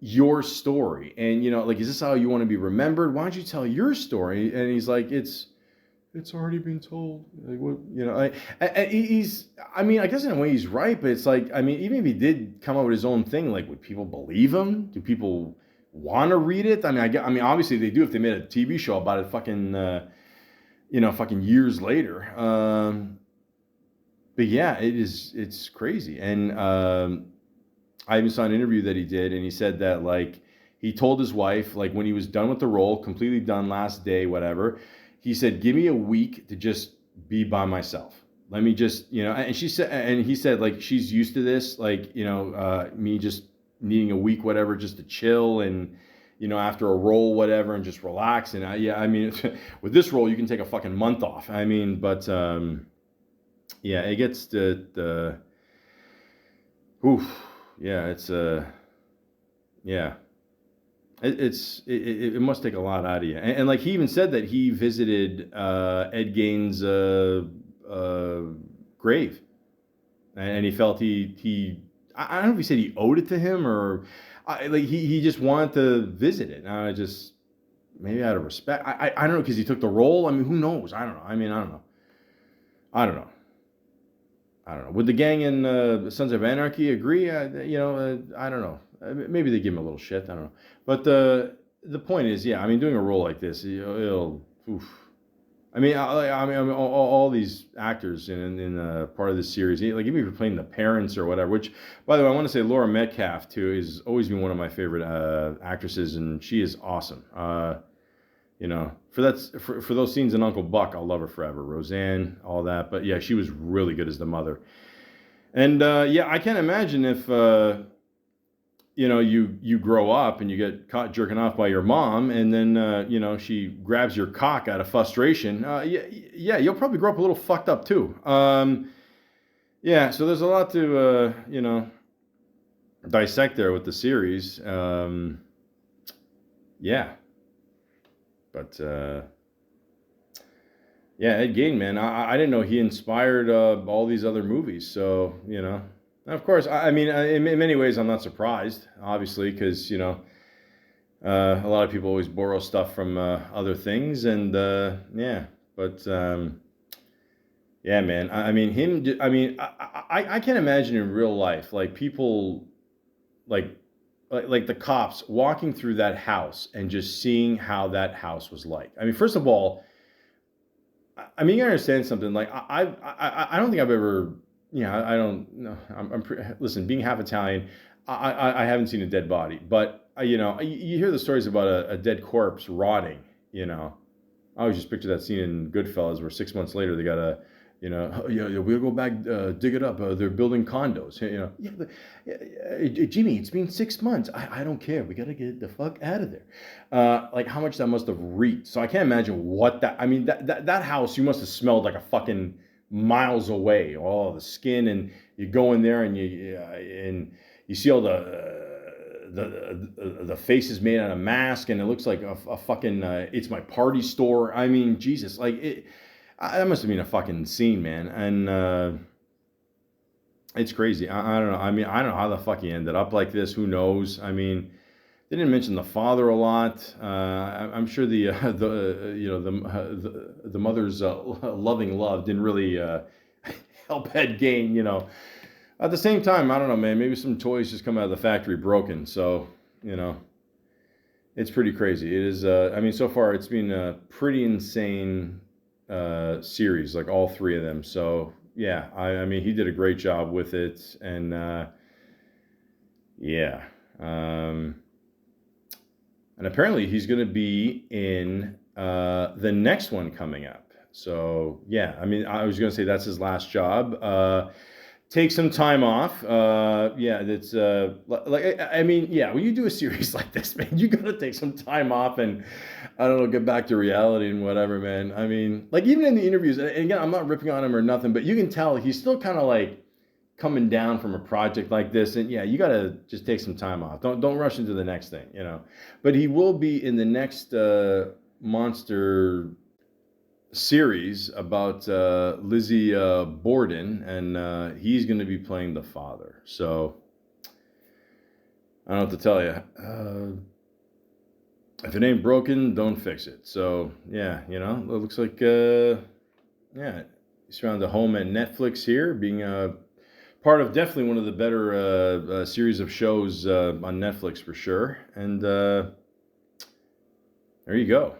your story, and like, is this how you want to be remembered? Why don't you tell your story? And he's like, it's already been told. Like, what, he's, I mean, I guess in a way he's right, but it's like, I mean, even if he did come up with his own thing, like, would people believe him? Do people want to read it? I mean, obviously they do if they made a TV show about it fucking fucking years later. But yeah, it's crazy. And I even saw an interview that he did, and he said that, like, he told his wife, like, when he was done with the role, completely done last day, whatever, he said, give me a week to just be by myself. Let me just, and he said, like, she's used to this, like, me just needing a week, whatever, just to chill and, after a role, whatever, and just relax. And I mean, with this role, you can take a fucking month off. I mean, but, yeah, it gets oof. Yeah, it's yeah, it must take a lot out of you. And like, he even said that he visited Ed Gein's grave, and he felt I don't know if he said he owed it to him, or like he just wanted to visit it. And I just, maybe out of respect, I don't know, because he took the role. I mean, who knows? I don't know. I mean, I don't know. I don't know. Would the gang in Sons of Anarchy agree? I don't know. Maybe they give him a little shit. I don't know. But the point is, yeah. I mean, doing a role like this, it'll. Oof. I mean, all these actors in part of this series, like, even if you're playing the parents or whatever. Which, by the way, I want to say Laura Metcalf too has always been one of my favorite actresses, and she is awesome. For those scenes in Uncle Buck, I'll love her forever. Roseanne, all that. But yeah, she was really good as the mother. And yeah, I can't imagine if you grow up and you get caught jerking off by your mom, and then she grabs your cock out of frustration. Yeah, you'll probably grow up a little fucked up too. Yeah, so there's a lot to dissect there with the series. Yeah. But yeah, Ed Gein, man, I didn't know he inspired all these other movies. So, of course, I mean, in many ways, I'm not surprised, obviously, because, a lot of people always borrow stuff from other things. And yeah, but yeah, man, I mean, I can't imagine in real life, like, people like the cops walking through that house and just seeing how that house was like. I mean, first of all, I mean, you understand something. Like, I don't think I've ever, I don't know. Listen, being half Italian, I haven't seen a dead body, but you hear the stories about a dead corpse rotting. I always just picture that scene in Goodfellas where 6 months later they got We'll go back, dig it up. They're building condos. Jimmy, it's been 6 months. I don't care. We got to get the fuck out of there. Like how much that must have reeked. So I can't imagine what that, I mean, that house, you must have smelled like a fucking miles away. All the skin, and you go in there and you see all the faces made out of mask, and it looks like a fucking, it's my party store. I mean, Jesus, like it. That must have been a fucking scene, man. And it's crazy. I don't know. I mean, I don't know how the fuck he ended up like this. Who knows? I mean, they didn't mention the father a lot. I'm sure the mother's loving love didn't really help Ed Gain. At the same time, I don't know, man. Maybe some toys just come out of the factory broken. So it's pretty crazy. It is. I mean, so far it's been a pretty insane series, like all three of them. So yeah, I mean, he did a great job with it, and yeah, and apparently he's going to be in the next one coming up. So yeah, I mean, I was going to say that's his last job. Take some time off. Yeah, that's like, I mean, yeah, when you do a series like this, man, you gotta take some time off and, I don't know, get back to reality and whatever, man. I mean, like even in the interviews, and again, I'm not ripping on him or nothing, but you can tell he's still kind of like coming down from a project like this. And yeah, you gotta just take some time off. Don't rush into the next thing, But he will be in the next monster series about Lizzie Borden, and he's going to be playing the father. So I don't know what to tell you. If it ain't broken, don't fix it. So yeah, it looks like yeah, he's found a home at Netflix here, being part of definitely one of the better series of shows on Netflix for sure. And there you go.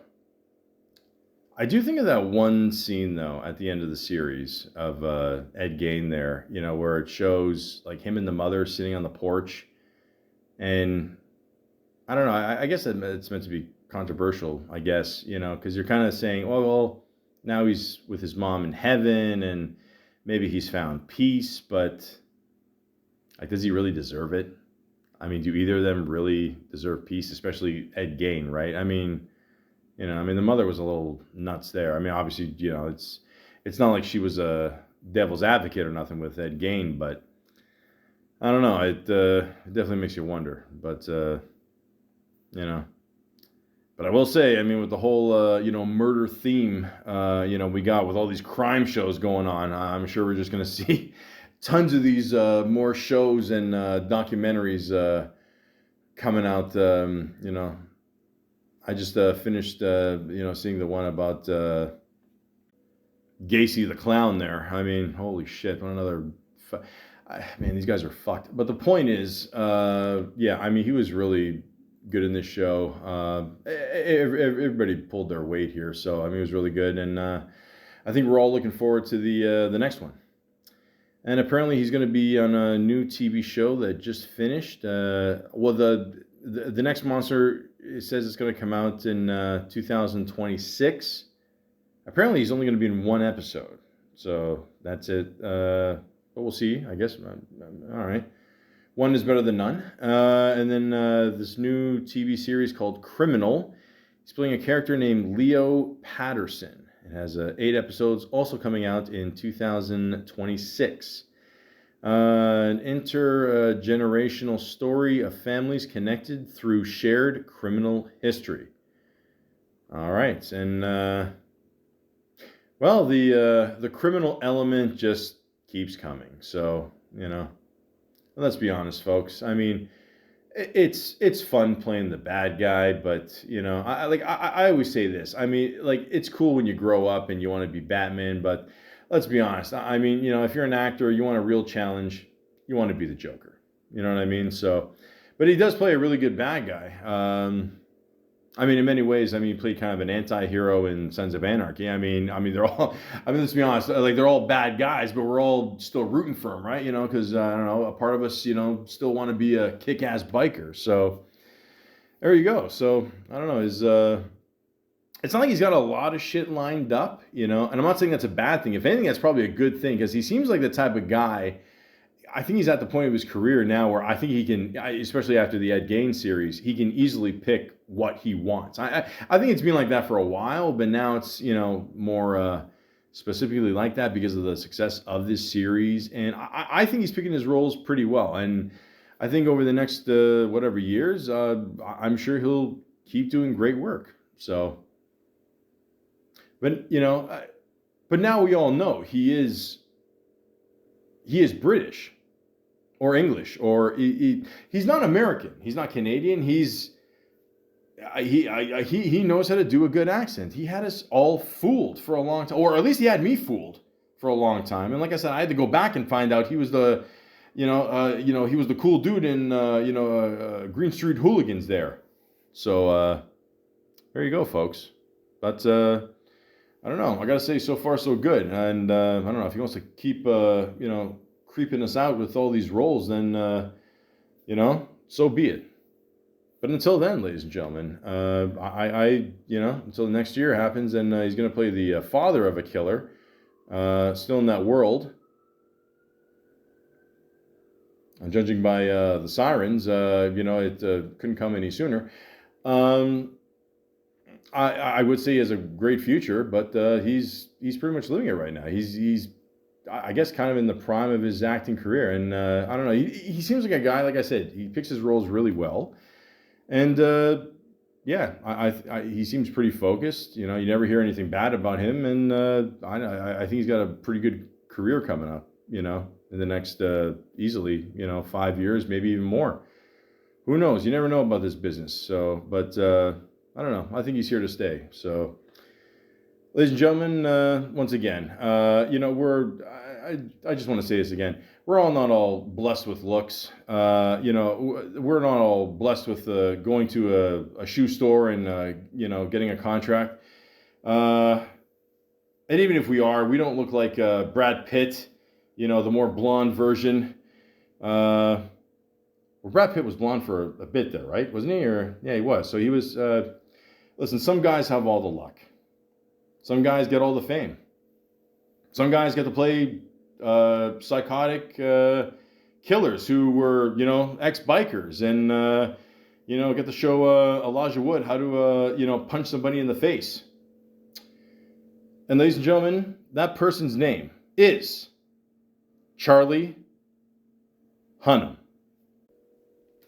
I do think of that one scene though at the end of the series of Ed Gain there, where it shows like him and the mother sitting on the porch, and I don't know. I guess it's meant to be controversial, I guess, because you're kind of saying, well, now he's with his mom in heaven, and maybe he's found peace, but like, does he really deserve it? I mean, do either of them really deserve peace, especially Ed Gain, right? I mean, the mother was a little nuts there. I mean, obviously, it's not like she was a devil's advocate or nothing with Ed Gain, but I don't know. It definitely makes you wonder. But but I will say, I mean, with the whole murder theme, we got with all these crime shows going on, I'm sure we're just gonna see tons of these more shows and documentaries coming out. I just finished, seeing the one about Gacy the clown there. I mean, holy shit, what another... man, these guys are fucked. But the point is, yeah, I mean, he was really good in this show. Everybody pulled their weight here, so, I mean, it was really good. And I think we're all looking forward to the next one. And apparently he's going to be on a new TV show that just finished. Well, the next monster... It says it's going to come out in 2026. Apparently, he's only going to be in one episode. So that's it. But we'll see, I guess. All right. One is better than none. And then this new TV series called Criminal. He's playing a character named Leo Patterson. It has 8 episodes, also coming out in 2026. An intergenerational story of families connected through shared criminal history. All right, and well, the criminal element just keeps coming. So let's be honest, folks. I mean, it's fun playing the bad guy, but I always say this. I mean, like, it's cool when you grow up and you want to be Batman, but let's be honest. I mean, if you're an actor, you want a real challenge, you want to be the Joker. You know what I mean? So, but he does play a really good bad guy. I mean, in many ways, he played kind of an anti-hero in Sons of Anarchy. I mean, they're all, let's be honest, like, they're all bad guys, but we're all still rooting for them, right? Because, I don't know, a part of us, still want to be a kick-ass biker. So, there you go. So, I don't know, it's not like he's got a lot of shit lined up, and I'm not saying that's a bad thing. If anything, that's probably a good thing, because he seems like the type of guy. I think he's at the point of his career now where I think he can, especially after the Ed Gain series, he can easily pick what he wants. I think it's been like that for a while, but now it's, more specifically like that because of the success of this series. And I think he's picking his roles pretty well. And I think over the next, whatever years, I'm sure he'll keep doing great work. So, but, but now we all know he is British. Or English, or he's not American. He's not Canadian. He knows how to do a good accent. He had us all fooled for a long time, or at least he had me fooled for a long time. And like I said, I had to go back and find out he was the, he was the cool dude in, Green Street Hooligans there. So there you go, folks. But I don't know. I gotta say, so far so good. And I don't know if he wants to keep, creeping us out with all these roles, then, so be it. But until then, ladies and gentlemen, until the next year happens, and he's going to play the father of a killer, still in that world. And judging by the sirens, it couldn't come any sooner. I would say he has a great future, but he's pretty much living it right now. He's I guess kind of in the prime of his acting career. And I don't know, he seems like a guy, like I said, he picks his roles really well. And he seems pretty focused. You never hear anything bad about him. And I think he's got a pretty good career coming up, in the next easily, 5 years, maybe even more. Who knows? You never know about this business. So, but I don't know. I think he's here to stay. So, ladies and gentlemen, once again, I just want to say this again. We're all not all blessed with looks. We're not all blessed with going to a shoe store and, getting a contract. And even if we are, we don't look like Brad Pitt, the more blonde version. Well, Brad Pitt was blonde for a bit there, right? Wasn't he? Yeah, he was. So he was, listen, some guys have all the luck. Some guys get all the fame. Some guys get to play psychotic killers who were, ex-bikers and, get to show Elijah Wood how to, punch somebody in the face. And ladies and gentlemen, that person's name is Charlie Hunnam.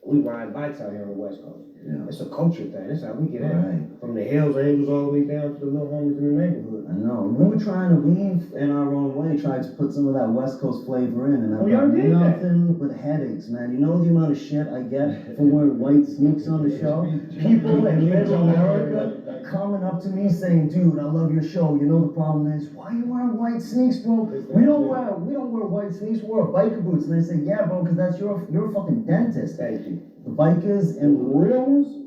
We ride bikes out here on the West Coast. Yeah. It's a culture thing. That's how we get out. From the Hells Angels all the way down to the little homies in the neighborhood. I know. We were trying to weave in our own way, tried to put some of that West Coast flavor in, and I've got nothing but headaches, man. You know the amount of shit I get for wearing white sneaks on the show? People in Middle America coming up to me saying, dude, I love your show. You know the problem is, why are you wearing white sneaks, bro? We don't wear white sneaks, we wear biker boots. And they say, yeah, bro, because you're a fucking dentist. Thank you. The bikers and the real ones.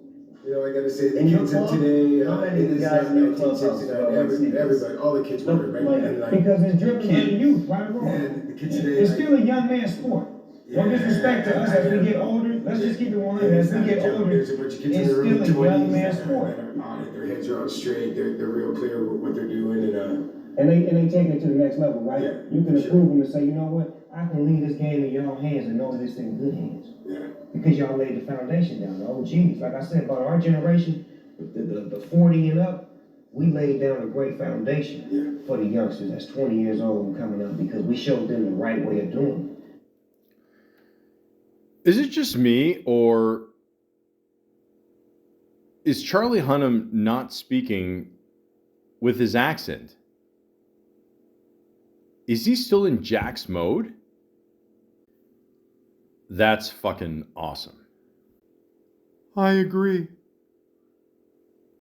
I gotta say, the kids of today, it is not 1969. Everybody, all the kids wear it, right? Because it's driven by the youth, right or wrong. And the kids today, it's still a young man's sport. No disrespect to us as we get older. Let's just keep it 100. As we get older, there's a bunch of kids it's in the still early a young 20s man's sport. Their heads are on straight. They're real clear with what they're doing, and they take it to the next level, right? Yeah, you can approve them and say, you know what? I can leave this game in your hands and know that it's in good hands. Yeah. Because y'all laid the foundation down, the OGs. Like I said, about our generation, the 40 and up, we laid down a great foundation for the youngsters that's 20 years old and coming up because we showed them the right way of doing it. Is it just me, or is Charlie Hunnam not speaking with his accent? Is he still in Jax mode? That's fucking awesome. I agree.